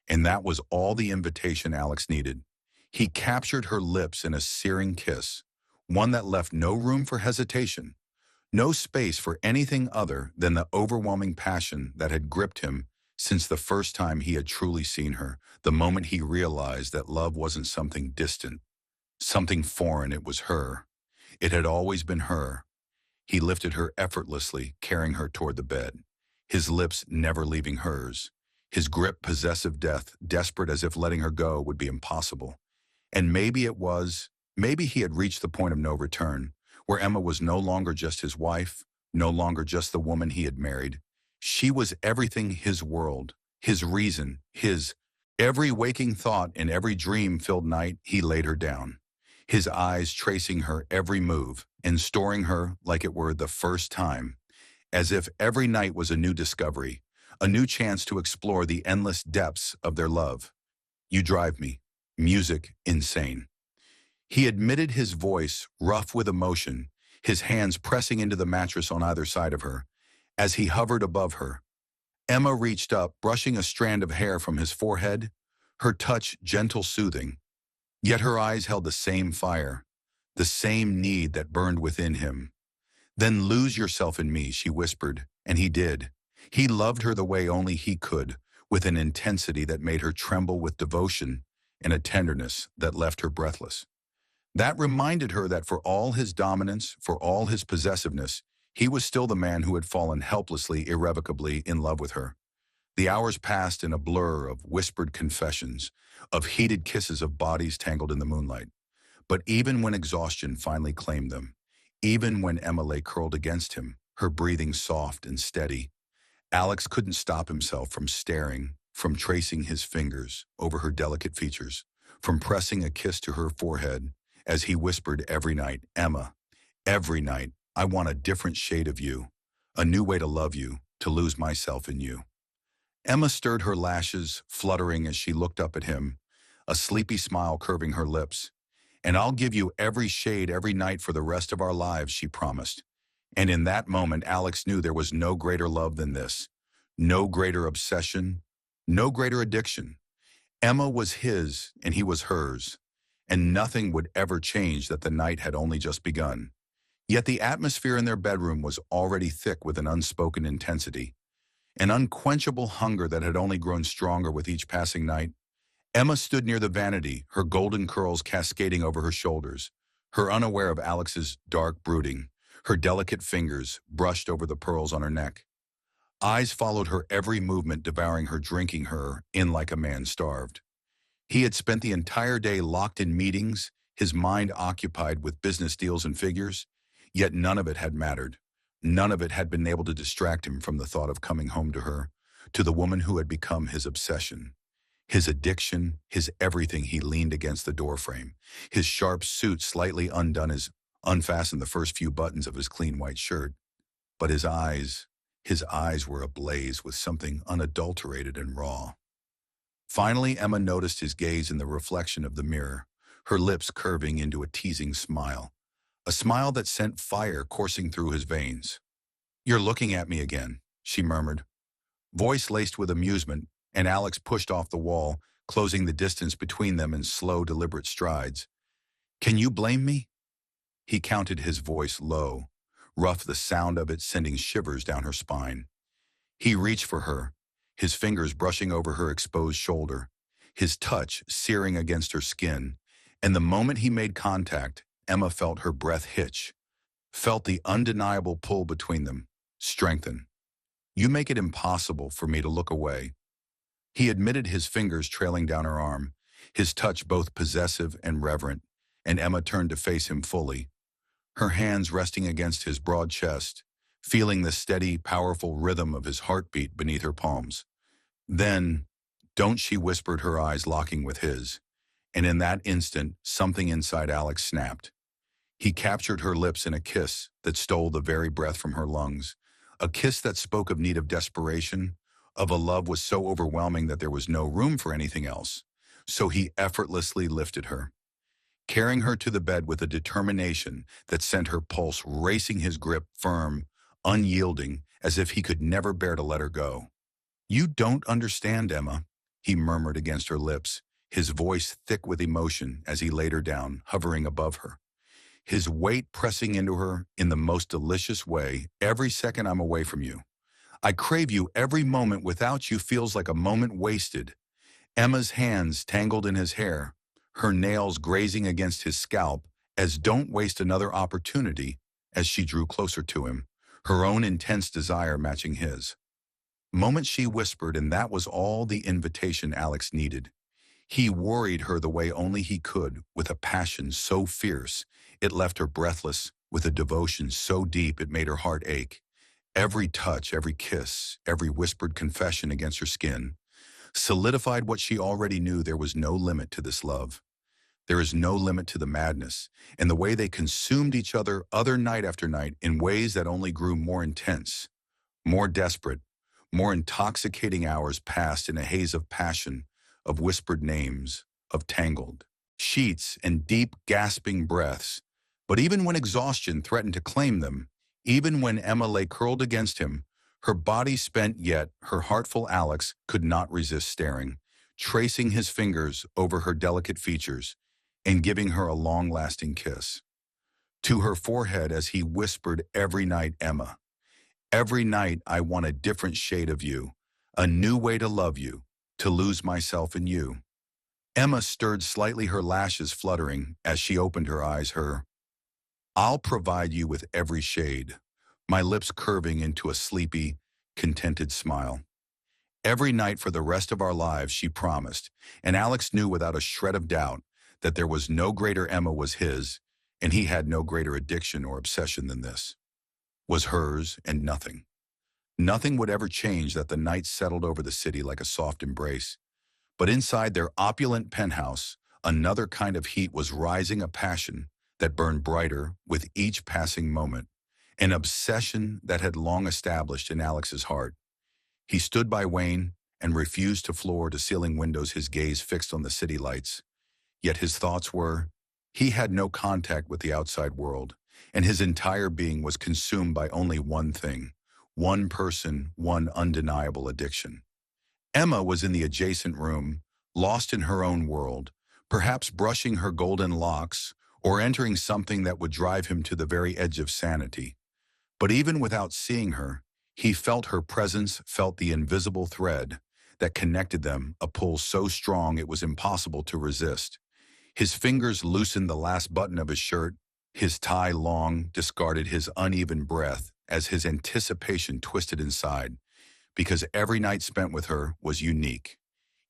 and that was all the invitation Alex needed. He captured her lips in a searing kiss, one that left no room for hesitation, no space for anything other than the overwhelming passion that had gripped him since the first time he had truly seen her, the moment he realized that love wasn't something distant, something foreign. It was her. It had always been her. He lifted her effortlessly, carrying her toward the bed, his lips never leaving hers, his grip possessive death, desperate as if letting her go would be impossible. And maybe it was, maybe he had reached the point of no return, where Emma was no longer just his wife, no longer just the woman he had married. She was everything, his world, his reason, his every waking thought and every dream-filled night he laid her down, his eyes tracing her every move and storing her like it were the first time, as if every night was a new discovery, a new chance to explore the endless depths of their love. "You drive me." Music insane. He admitted, his voice rough with emotion, his hands pressing into the mattress on either side of her. As he hovered above her, Emma reached up, brushing a strand of hair from his forehead, her touch gentle, soothing. Yet her eyes held the same fire, the same need that burned within him. "Then lose yourself in me," she whispered, and he did. He loved her the way only he could, with an intensity that made her tremble with devotion and a tenderness that left her breathless. That reminded her that for all his dominance, for all his possessiveness, he was still the man who had fallen helplessly, irrevocably in love with her. The hours passed in a blur of whispered confessions, of heated kisses, of bodies tangled in the moonlight. But even when exhaustion finally claimed them, even when Emma lay curled against him, her breathing soft and steady, Alex couldn't stop himself from staring, from tracing his fingers over her delicate features, from pressing a kiss to her forehead, as he whispered every night, "Emma, every night, I want a different shade of you, a new way to love you, to lose myself in you." Emma stirred her lashes, fluttering as she looked up at him, a sleepy smile curving her lips. "And I'll give you every shade every night for the rest of our lives," she promised. And in that moment, Alex knew there was no greater love than this, no greater obsession, no greater addiction. Emma was his, and he was hers, and nothing would ever change that the night had only just begun. Yet the atmosphere in their bedroom was already thick with an unspoken intensity, an unquenchable hunger that had only grown stronger with each passing night. Emma stood near the vanity, her golden curls cascading over her shoulders, her unaware of Alex's dark brooding, her delicate fingers brushed over the pearls on her neck. Eyes followed her every movement, devouring her, drinking her in like a man starved. He had spent the entire day locked in meetings, his mind occupied with business deals and figures, yet none of it had mattered. None of it had been able to distract him from the thought of coming home to her, to the woman who had become his obsession, his addiction, his everything. He leaned against the doorframe, his sharp suit slightly undone as unfastened the first few buttons of his clean white shirt. But his eyes were ablaze with something unadulterated and raw. Finally, Emma noticed his gaze in the reflection of the mirror, her lips curving into a teasing smile, a smile that sent fire coursing through his veins. "You're looking at me again," she murmured, voice laced with amusement, and Alex pushed off the wall, closing the distance between them in slow, deliberate strides. "Can you blame me?" He counted, his voice low, rough, the sound of it sending shivers down her spine. He reached for her, his fingers brushing over her exposed shoulder, his touch searing against her skin, and the moment he made contact, Emma felt her breath hitch, felt the undeniable pull between them strengthen. You make it impossible for me to look away. He admitted, his fingers trailing down her arm, his touch both possessive and reverent, and Emma turned to face him fully, her hands resting against his broad chest, feeling the steady, powerful rhythm of his heartbeat beneath her palms. Then, "Don't," she whispered, her eyes locking with his, and in that instant, something inside Alex snapped. He captured her lips in a kiss that stole the very breath from her lungs, a kiss that spoke of need, of desperation, of a love was so overwhelming that there was no room for anything else. So he effortlessly lifted her, carrying her to the bed with a determination that sent her pulse racing, his grip firm, unyielding, as if he could never bear to let her go. "You don't understand, Emma," he murmured against her lips, his voice thick with emotion as he laid her down, hovering above her, his weight pressing into her in the most delicious way. "Every second I'm away from you, I crave you. Every moment without you feels like a moment wasted." Emma's hands tangled in his hair, her nails grazing against his scalp, as "don't waste another opportunity," as she drew closer to him, her own intense desire matching his. "Moment," she whispered, and that was all the invitation Alex needed. He worried her the way only he could, with a passion so fierce it left her breathless, with a devotion so deep it made her heart ache. Every touch, every kiss, every whispered confession against her skin solidified what she already knew: there was no limit to this love. There is no limit to the madness, and the way they consumed each other night after night in ways that only grew more intense, more desperate, more intoxicating. Hours passed in a haze of passion, of whispered names, of tangled sheets and deep, gasping breaths. But even when exhaustion threatened to claim them, even when Emma lay curled against him, her body spent yet her heartful, Alex could not resist staring, tracing his fingers over her delicate features and giving her a long-lasting kiss to her forehead as he whispered, "Every night, Emma, every night I want a different shade of you, a new way to love you, to lose myself in you." Emma stirred slightly, her lashes fluttering as she opened her eyes, her "I'll provide you with every shade," my lips curving into a sleepy, contented smile. "Every night for the rest of our lives," she promised, and Alex knew without a shred of doubt that there was no greater. Emma was his, and he had no greater addiction or obsession than this. Was hers, and nothing. Nothing would ever change that. The night settled over the city like a soft embrace. But inside their opulent penthouse, another kind of heat was rising, a passion that burned brighter with each passing moment, an obsession that had long established in Alex's heart. He stood by Wayne and refused to floor-to-ceiling windows, his gaze fixed on the city lights. Yet his thoughts were, he had no contact with the outside world, and his entire being was consumed by only one thing, one person, one undeniable addiction. Emma was in the adjacent room, lost in her own world, perhaps brushing her golden locks or entering something that would drive him to the very edge of sanity. But even without seeing her, he felt her presence, felt the invisible thread that connected them, a pull so strong it was impossible to resist. His fingers loosened the last button of his shirt, his tie long, discarded, his uneven breath as his anticipation twisted inside, because every night spent with her was unique.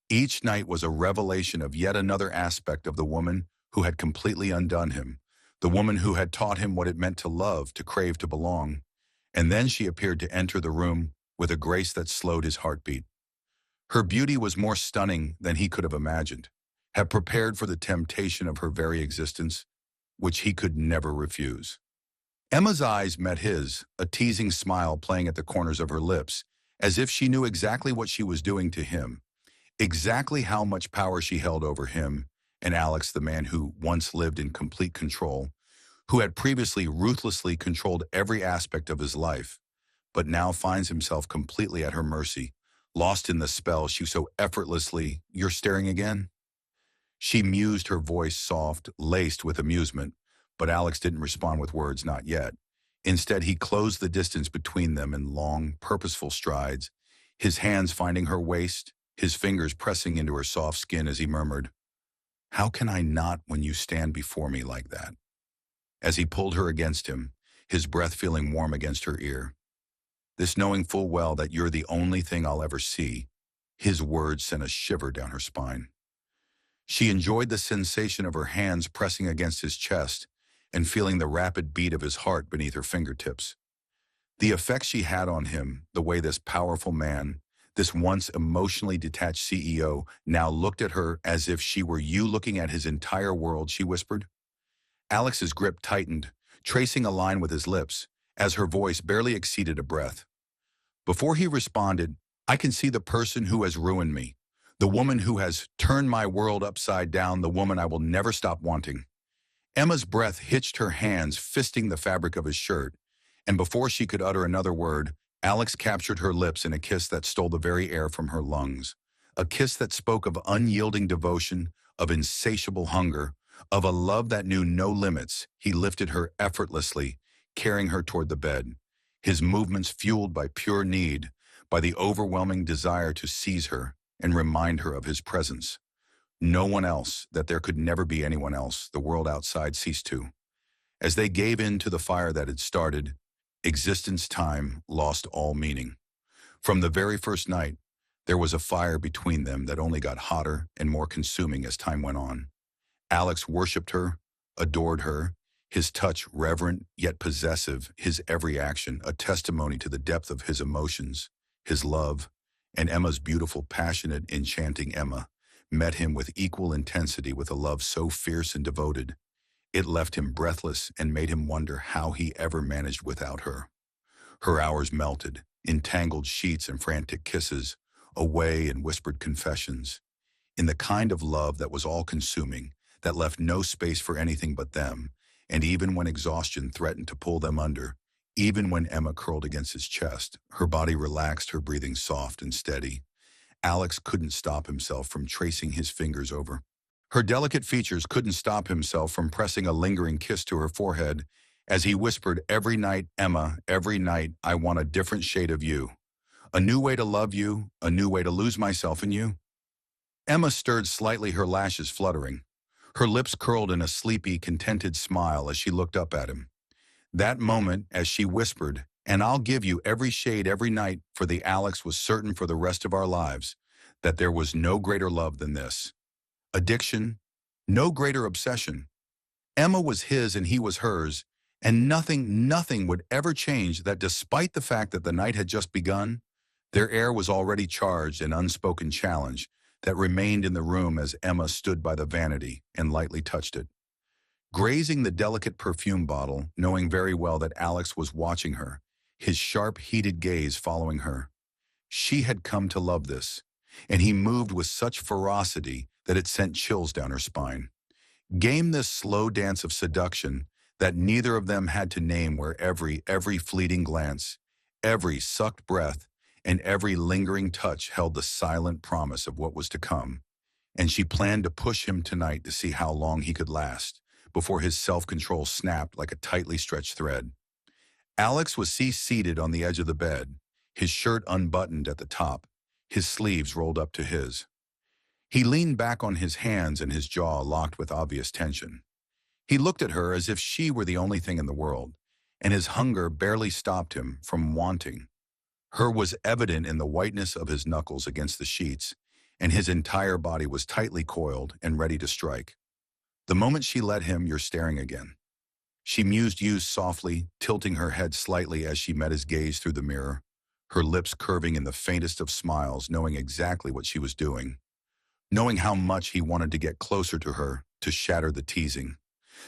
Each night was a revelation of yet another aspect of the woman who had completely undone him, the woman who had taught him what it meant to love, to crave, to belong. And then she appeared to enter the room with a grace that slowed his heartbeat. Her beauty was more stunning than he could have imagined, have prepared for the temptation of her very existence, which he could never refuse. Emma's eyes met his, a teasing smile playing at the corners of her lips, as if she knew exactly what she was doing to him, exactly how much power she held over him, and Alex, the man who once lived in complete control, who had previously ruthlessly controlled every aspect of his life, but now finds himself completely at her mercy, lost in the spell she so effortlessly— "You're staring again?" She mused, her voice soft, laced with amusement, But Alex didn't respond with words, not yet. Instead, he closed the distance between them in long, purposeful strides, his hands finding her waist, his fingers pressing into her soft skin as he murmured, "How can I not when you stand before me like that?" As he pulled her against him, his breath feeling warm against her ear. This knowing full well that you're the only thing I'll ever see, his words sent a shiver down her spine. She enjoyed the sensation of her hands pressing against his chest and feeling the rapid beat of his heart beneath her fingertips. The effect she had on him, the way this powerful man, this once emotionally detached CEO, now looked at her as if she were you looking at his entire world, she whispered. Alex's grip tightened, tracing a line with his lips, as her voice barely exceeded a breath. Before he responded, "I can see the person who has ruined me, the woman who has turned my world upside down, the woman I will never stop wanting." Emma's breath hitched her hands, fisting the fabric of his shirt, and before she could utter another word, Alex captured her lips in a kiss that stole the very air from her lungs, a kiss that spoke of unyielding devotion, of insatiable hunger, of a love that knew no limits. He lifted her effortlessly, carrying her toward the bed, his movements fueled by pure need, by the overwhelming desire to seize her and remind her of his presence. No one else, that there could never be anyone else, the world outside ceased to. As they gave in to the fire that had started, existence time lost all meaning. From the very first night, there was a fire between them that only got hotter and more consuming as time went on. Alex worshipped her, adored her, his touch reverent yet possessive, his every action a testimony to the depth of his emotions, his love, and Emma's beautiful, passionate, enchanting Emma met him with equal intensity, with a love so fierce and devoted. It left him breathless and made him wonder how he ever managed without her. Her hours melted, entangled sheets and frantic kisses, away in whispered confessions, in the kind of love that was all-consuming, that left no space for anything but them, and even when exhaustion threatened to pull them under, even when Emma curled against his chest, her body relaxed, her breathing soft and steady, Alex couldn't stop himself from tracing his fingers over her delicate features, couldn't stop himself from pressing a lingering kiss to her forehead as he whispered, "Every night, Emma, every night, I want a different shade of you. A new way to love you, a new way to lose myself in you." Emma stirred slightly, her lashes fluttering. Her lips curled in a sleepy, contented smile as she looked up at him. That moment, as she whispered, "And I'll give you every shade every night," for the Alex was certain for the rest of our lives that there was no greater love than this. Addiction, no greater obsession. Emma was his and he was hers, and nothing would ever change that. Despite the fact that the night had just begun, their air was already charged, an unspoken challenge that remained in the room as Emma stood by the vanity and lightly touched it. Grazing the delicate perfume bottle, knowing very well that Alex was watching her, his sharp, heated gaze following her. She had come to love this, and he moved with such ferocity that it sent chills down her spine. Game this slow dance of seduction that neither of them had to name, where every fleeting glance, every sucked breath, and every lingering touch held the silent promise of what was to come. And she planned to push him tonight to see how long he could last, before his self-control snapped like a tightly stretched thread. Alex was seated on the edge of the bed, his shirt unbuttoned at the top, his sleeves rolled up to his. He leaned back on his hands and his jaw locked with obvious tension. He looked at her as if she were the only thing in the world, and his hunger barely stopped him from wanting. Her was evident in the whiteness of his knuckles against the sheets, and his entire body was tightly coiled and ready to strike. The moment she let him, "You're staring again." She mused softly, tilting her head slightly as she met his gaze through the mirror, her lips curving in the faintest of smiles, knowing exactly what she was doing, knowing how much he wanted to get closer to her, to shatter the teasing.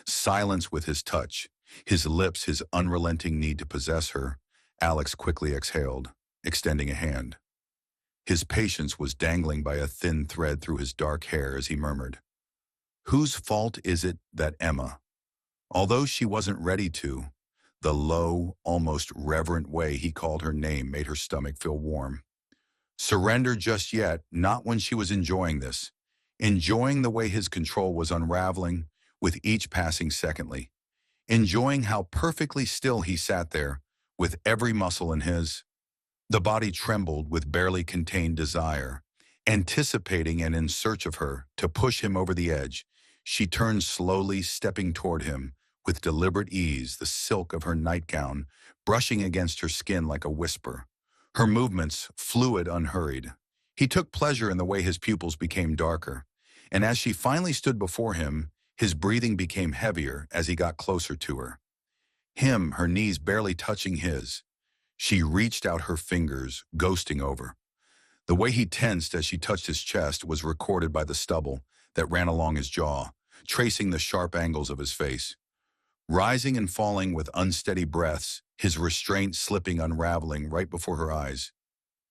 Silence with his touch, his lips, his unrelenting need to possess her. Alex quickly exhaled, extending a hand. His patience was dangling by a thin thread through his dark hair as he murmured, "Whose fault is it that Emma?" Although she wasn't ready to, the low, almost reverent way he called her name made her stomach feel warm. Surrender just yet, not when she was enjoying this, enjoying the way his control was unraveling with each passing secondly. enjoying how perfectly still he sat there, with every muscle in his. The body trembled with barely contained desire, anticipating and in search of her to push him over the edge. She turned slowly, stepping toward him, with deliberate ease, the silk of her nightgown brushing against her skin like a whisper. Her movements fluid, unhurried. He took pleasure in the way his pupils became darker, and as she finally stood before him, his breathing became heavier as he got closer to her. Her knees barely touching his. She reached out her fingers, ghosting over. The way he tensed as she touched his chest was recorded by the stubble that ran along his jaw, tracing the sharp angles of his face. Rising and falling with unsteady breaths, his restraint slipping, unraveling right before her eyes.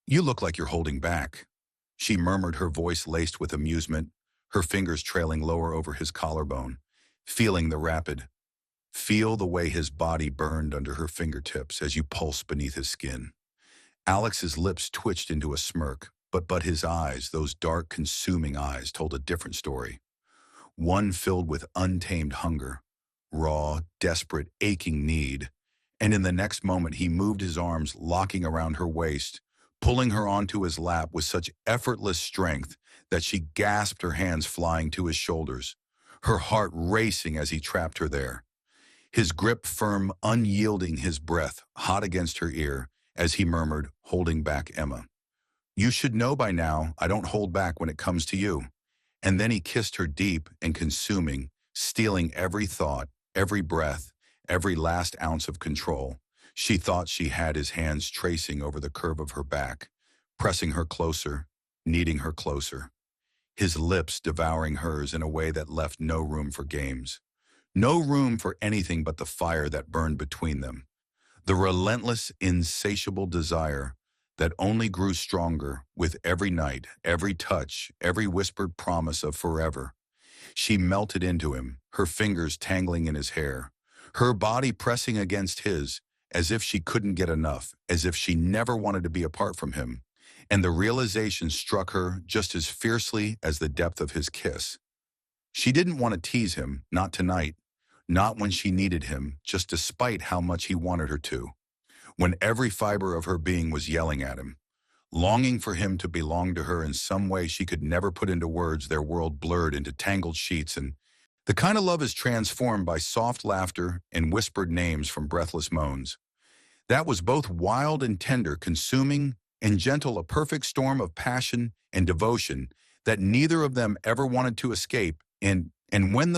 "You look like you're holding back," she murmured, her voice laced with amusement, her fingers trailing lower over his collarbone, feeling the rapid. Feel the way his body burned under her fingertips as you pulse beneath his skin. Alex's lips twitched into a smirk, but his eyes, those dark, consuming eyes, told a different story. One filled with untamed hunger, raw, desperate, aching need. And in the next moment, he moved his arms, locking around her waist, pulling her onto his lap with such effortless strength that she gasped, her hands flying to his shoulders, her heart racing as he trapped her there. His grip firm, unyielding, his breath hot against her ear as he murmured, holding back Emma. "You should know by now I don't hold back when it comes to you." And then he kissed her deep and consuming, stealing every thought, every breath, every last ounce of control. She thought she had his hands tracing over the curve of her back, pressing her closer, kneading her closer. His lips devouring hers in a way that left no room for games. No room for anything but the fire that burned between them. The relentless, insatiable desire that only grew stronger with every night, every touch, every whispered promise of forever. She melted into him, her fingers tangling in his hair, her body pressing against his, as if she couldn't get enough, as if she never wanted to be apart from him. And the realization struck her just as fiercely as the depth of his kiss. She didn't want to tease him, not tonight, not when she needed him, just despite how much he wanted her to. When every fiber of her being was yelling at him, longing for him to belong to her in some way she could never put into words, their world blurred into tangled sheets, and the kind of love is transformed by soft laughter and whispered names from breathless moans. That was both wild and tender, consuming and gentle, a perfect storm of passion and devotion that neither of them ever wanted to escape. And when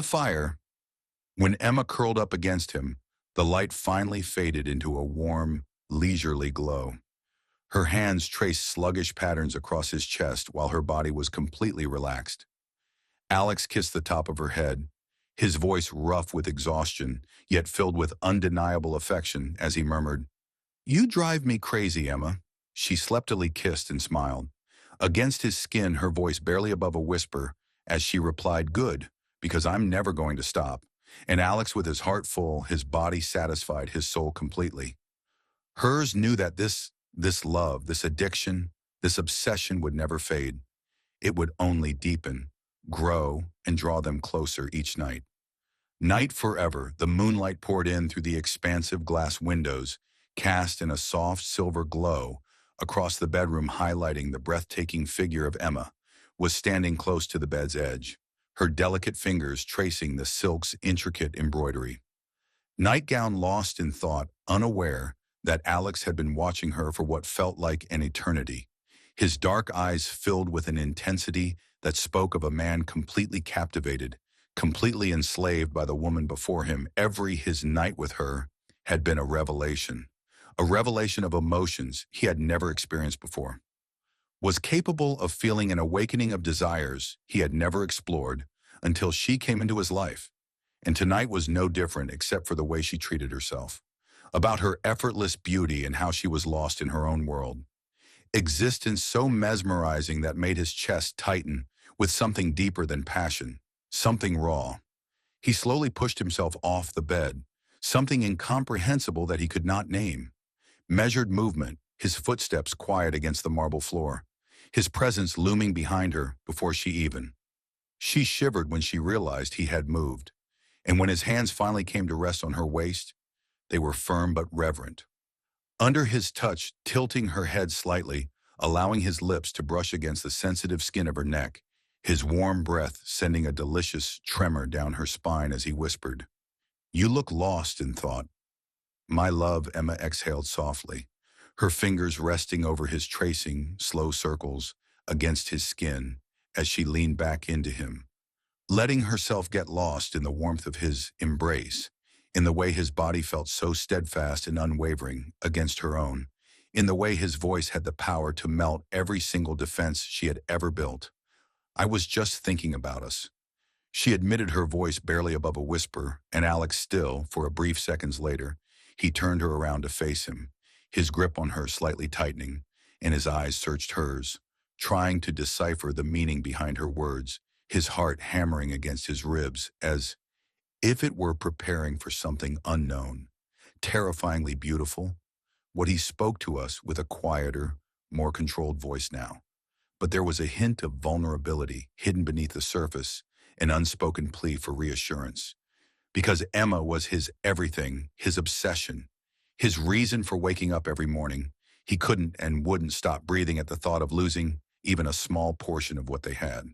Emma curled up against him, the light finally faded into a warm, leisurely glow. Her hands traced sluggish patterns across his chest while her body was completely relaxed. Alex kissed the top of her head, his voice rough with exhaustion, yet filled with undeniable affection as he murmured, "You drive me crazy, Emma." She sleptily kissed and smiled. Against his skin, her voice barely above a whisper, as she replied, "Good, because I'm never going to stop." And Alex, with his heart full, his body satisfied, his soul completely. Hers knew that this love, this addiction, this obsession would never fade. It would only deepen, grow, and draw them closer each night. Night forever, the moonlight poured in through the expansive glass windows, cast in a soft silver glow across the bedroom, highlighting the breathtaking figure of Emma, was standing close to the bed's edge, her delicate fingers tracing the silk's intricate embroidery. Nightgown lost in thought, unaware that Alex had been watching her for what felt like an eternity, his dark eyes filled with an intensity that spoke of a man completely captivated, completely enslaved by the woman before him. His night with her had been a revelation of emotions he had never experienced before, was capable of feeling an awakening of desires he had never explored until she came into his life. And tonight was no different except for the way she treated herself, about her effortless beauty and how she was lost in her own world. Existence so mesmerizing that made his chest tighten with something deeper than passion, something raw. He slowly pushed himself off the bed, something incomprehensible that he could not name. Measured movement, his footsteps quiet against the marble floor, his presence looming behind her before she shivered when she realized he had moved. And when his hands finally came to rest on her waist, they were firm but reverent. Under his touch, tilting her head slightly, allowing his lips to brush against the sensitive skin of her neck, his warm breath sending a delicious tremor down her spine as he whispered, "You look lost in thought." "My love," Emma exhaled softly, her fingers resting over his tracing slow circles against his skin as she leaned back into him, letting herself get lost in the warmth of his embrace, in the way his body felt so steadfast and unwavering against her own, in the way his voice had the power to melt every single defense she had ever built. "I was just thinking about us." She admitted, her voice barely above a whisper, and Alex still, for a brief seconds later, he turned her around to face him, his grip on her slightly tightening, and his eyes searched hers, trying to decipher the meaning behind her words, his heart hammering against his ribs as if it were preparing for something unknown, terrifyingly beautiful. What he spoke to us with a quieter, more controlled voice now. But there was a hint of vulnerability hidden beneath the surface, an unspoken plea for reassurance. Because Emma was his everything, his obsession, his reason for waking up every morning, he couldn't and wouldn't stop breathing at the thought of losing even a small portion of what they had.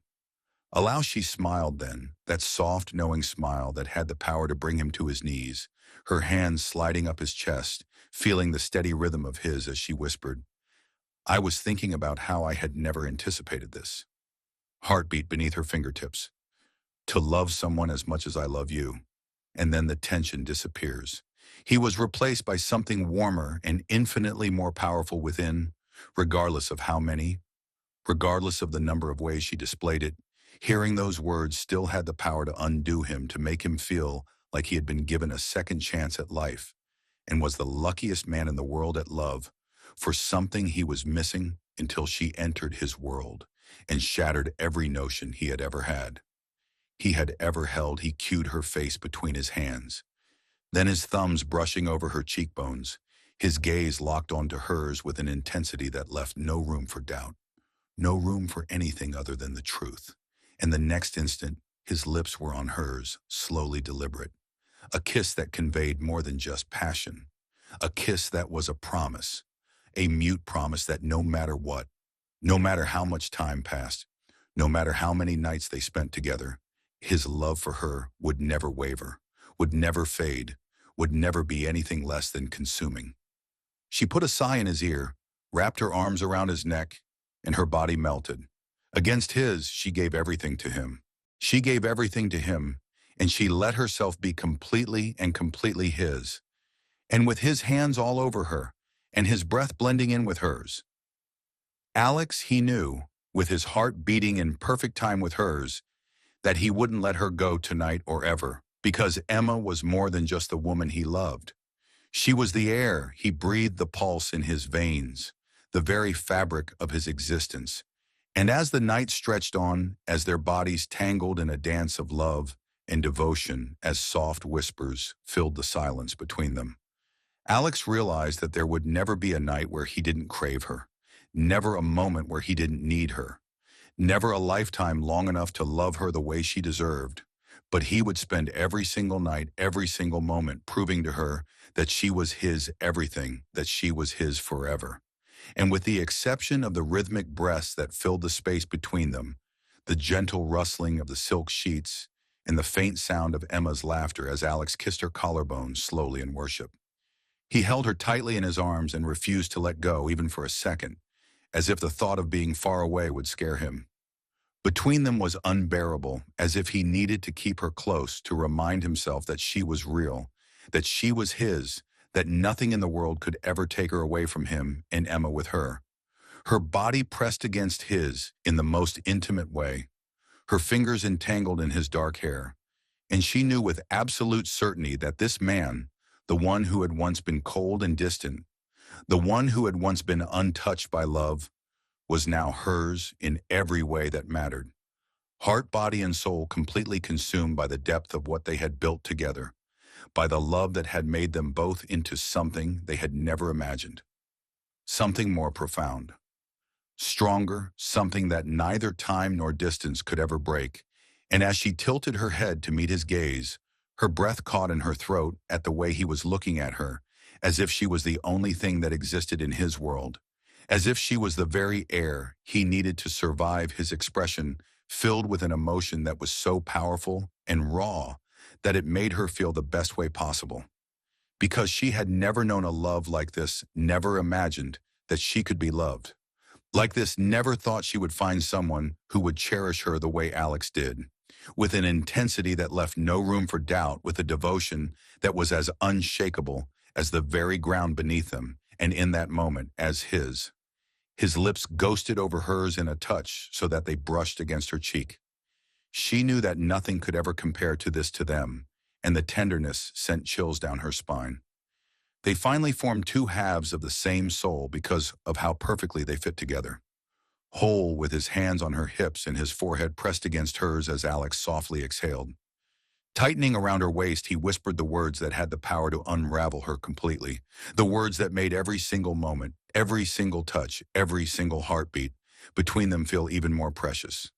Allow, she smiled then, that soft, knowing smile that had the power to bring him to his knees, her hands sliding up his chest, feeling the steady rhythm of his as she whispered, "I was thinking about how I had never anticipated this." Heartbeat beneath her fingertips. To love someone as much as I love you. And then the tension disappears. He was replaced by something warmer and infinitely more powerful within, regardless of how many, regardless of the number of ways she displayed it. Hearing those words still had the power to undo him, to make him feel like he had been given a second chance at life, and was the luckiest man in the world at love, for something he was missing until she entered his world and shattered every notion he had ever had. He had ever held. He cued her face between his hands, then his thumbs brushing over her cheekbones, his gaze locked onto hers with an intensity that left no room for doubt, no room for anything other than the truth. And the next instant, his lips were on hers, slowly deliberate, a kiss that conveyed more than just passion, a kiss that was a promise, a mute promise that no matter what, no matter how much time passed, no matter how many nights they spent together, his love for her would never waver, would never fade, would never be anything less than consuming. She put a sigh in his ear, wrapped her arms around his neck, and her body melted. Against his, she gave everything to him. She gave everything to him, and she let herself be completely and completely his. And with his hands all over her, and his breath blending in with hers. Alex, he knew, with his heart beating in perfect time with hers, that he wouldn't let her go tonight or ever, because Emma was more than just the woman he loved. She was the air he breathed, the pulse in his veins, the very fabric of his existence. And as the night stretched on, as their bodies tangled in a dance of love and devotion, as soft whispers filled the silence between them, Alex realized that there would never be a night where he didn't crave her, never a moment where he didn't need her, never a lifetime long enough to love her the way she deserved. But he would spend every single night, every single moment, proving to her that she was his everything, that she was his forever. And with the exception of the rhythmic breaths that filled the space between them, the gentle rustling of the silk sheets, and the faint sound of Emma's laughter as Alex kissed her collarbone slowly in worship. He held her tightly in his arms and refused to let go even for a second, as if the thought of being far away would scare him. Between them was unbearable, as if he needed to keep her close to remind himself that she was real, that she was his, that nothing in the world could ever take her away from him and Emma with her. Her body pressed against his in the most intimate way, her fingers entangled in his dark hair, and she knew with absolute certainty that this man, the one who had once been cold and distant, the one who had once been untouched by love, was now hers in every way that mattered. Heart, body, and soul completely consumed by the depth of what they had built together, by the love that had made them both into something they had never imagined. Something more profound, stronger, something that neither time nor distance could ever break. And as she tilted her head to meet his gaze, Her breath caught in her throat at the way he was looking at her, as if she was the only thing that existed in his world, as if she was the very air he needed to survive. His expression filled with an emotion that was so powerful and raw that it made her feel the best way possible. Because she had never known a love like this, never imagined that she could be loved. Like this, never thought she would find someone who would cherish her the way Alex did, with an intensity that left no room for doubt, with a devotion that was as unshakable as the very ground beneath them, and in that moment as his. His lips ghosted over hers in a touch so that they brushed against her cheek. She knew that nothing could ever compare to this to them, and the tenderness sent chills down her spine. They finally formed two halves of the same soul because of how perfectly they fit together. Whole, with his hands on her hips and his forehead pressed against hers as Alex softly exhaled. Tightening around her waist, he whispered the words that had the power to unravel her completely, the words that made every single moment, every single touch, every single heartbeat between them feel even more precious.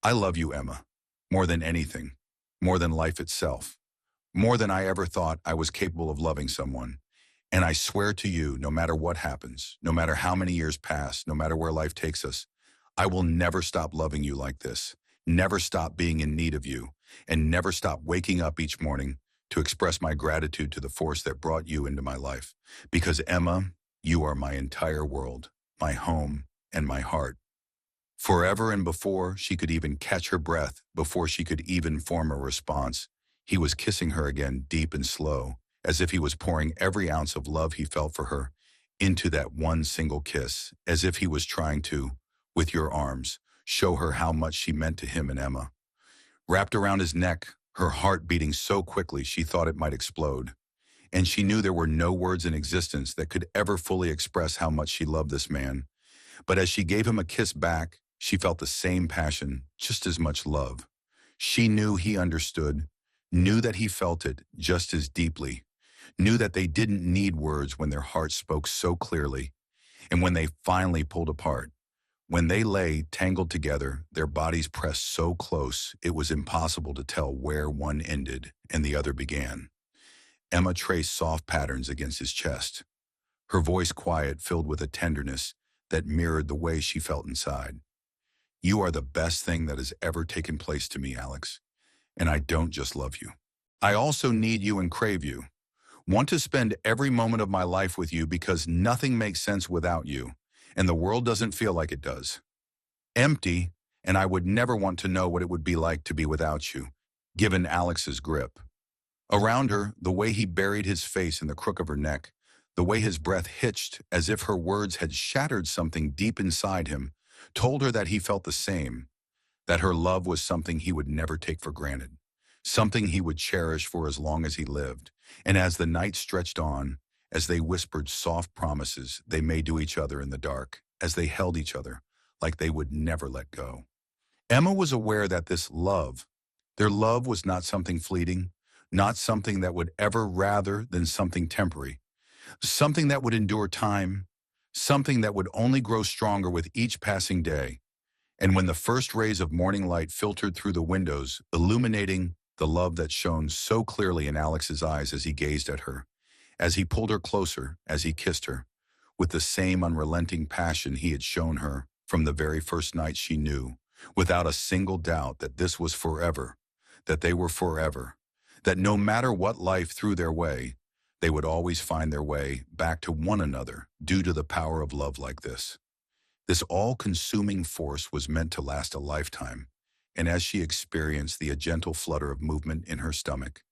I love you, Emma, more than anything, more than life itself, more than I ever thought I was capable of loving someone. And I swear to you, no matter what happens, no matter how many years pass, no matter where life takes us, I will never stop loving you like this, never stop being in need of you, and never stop waking up each morning to express my gratitude to the force that brought you into my life. Because Emma, you are my entire world, my home, and my heart. Forever, and before she could even catch her breath, before she could even form a response, he was kissing her again, deep and slow, as if he was pouring every ounce of love he felt for her into that one single kiss, as if he was trying to, with your arms, show her how much she meant to him and Emma. Wrapped around his neck, her heart beating so quickly she thought it might explode. And she knew there were no words in existence that could ever fully express how much she loved this man. But as she gave him a kiss back, she felt the same passion, just as much love. She knew he understood, knew that he felt it just as deeply, knew that they didn't need words when their hearts spoke so clearly. And when they finally pulled apart, when they lay tangled together, their bodies pressed so close it was impossible to tell where one ended and the other began. Emma traced soft patterns against his chest, her voice quiet, filled with a tenderness that mirrored the way she felt inside. You are the best thing that has ever taken place to me, Alex, and I don't just love you. I also need you and crave you. Want to spend every moment of my life with you because nothing makes sense without you, and the world doesn't feel like it does. Empty, and I would never want to know what it would be like to be without you, given Alex's grip. Around her, the way he buried his face in the crook of her neck, the way his breath hitched as if her words had shattered something deep inside him, told her that he felt the same, that her love was something he would never take for granted, something he would cherish for as long as he lived. And as the night stretched on, as they whispered soft promises they made to each other in the dark, as they held each other like they would never let go, Emma was aware that this love, their love, was not something fleeting, not something that would ever, rather than something temporary, something that would endure time, something that would only grow stronger with each passing day. And when the first rays of morning light filtered through the windows, illuminating the love that shone so clearly in Alex's eyes as he gazed at her, as he pulled her closer, as he kissed her, with the same unrelenting passion he had shown her from the very first night, she knew, without a single doubt, that this was forever, that they were forever, that no matter what life threw their way, they would always find their way back to one another due to the power of love like this. This all-consuming force was meant to last a lifetime, and as she experienced the gentle flutter of movement in her stomach,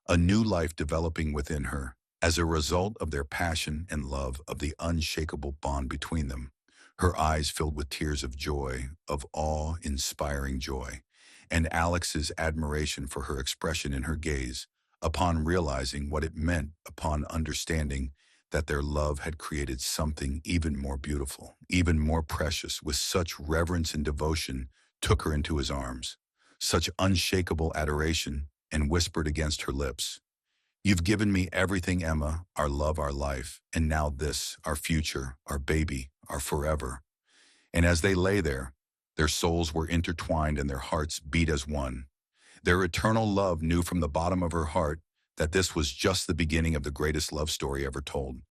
a new life developing within her as a result of their passion and love, of the unshakable bond between them, her eyes filled with tears of joy, of awe-inspiring joy, and Alex's admiration for her expression in her gaze, upon realizing what it meant, upon understanding that their love had created something even more beautiful, even more precious, with such reverence and devotion, took her into his arms, such unshakable adoration, and whispered against her lips, "You've given me everything, Emma, our love, our life, and now this, our future, our baby, our forever." And as they lay there, their souls were intertwined and their hearts beat as one. Their eternal love knew from the bottom of her heart that this was just the beginning of the greatest love story ever told.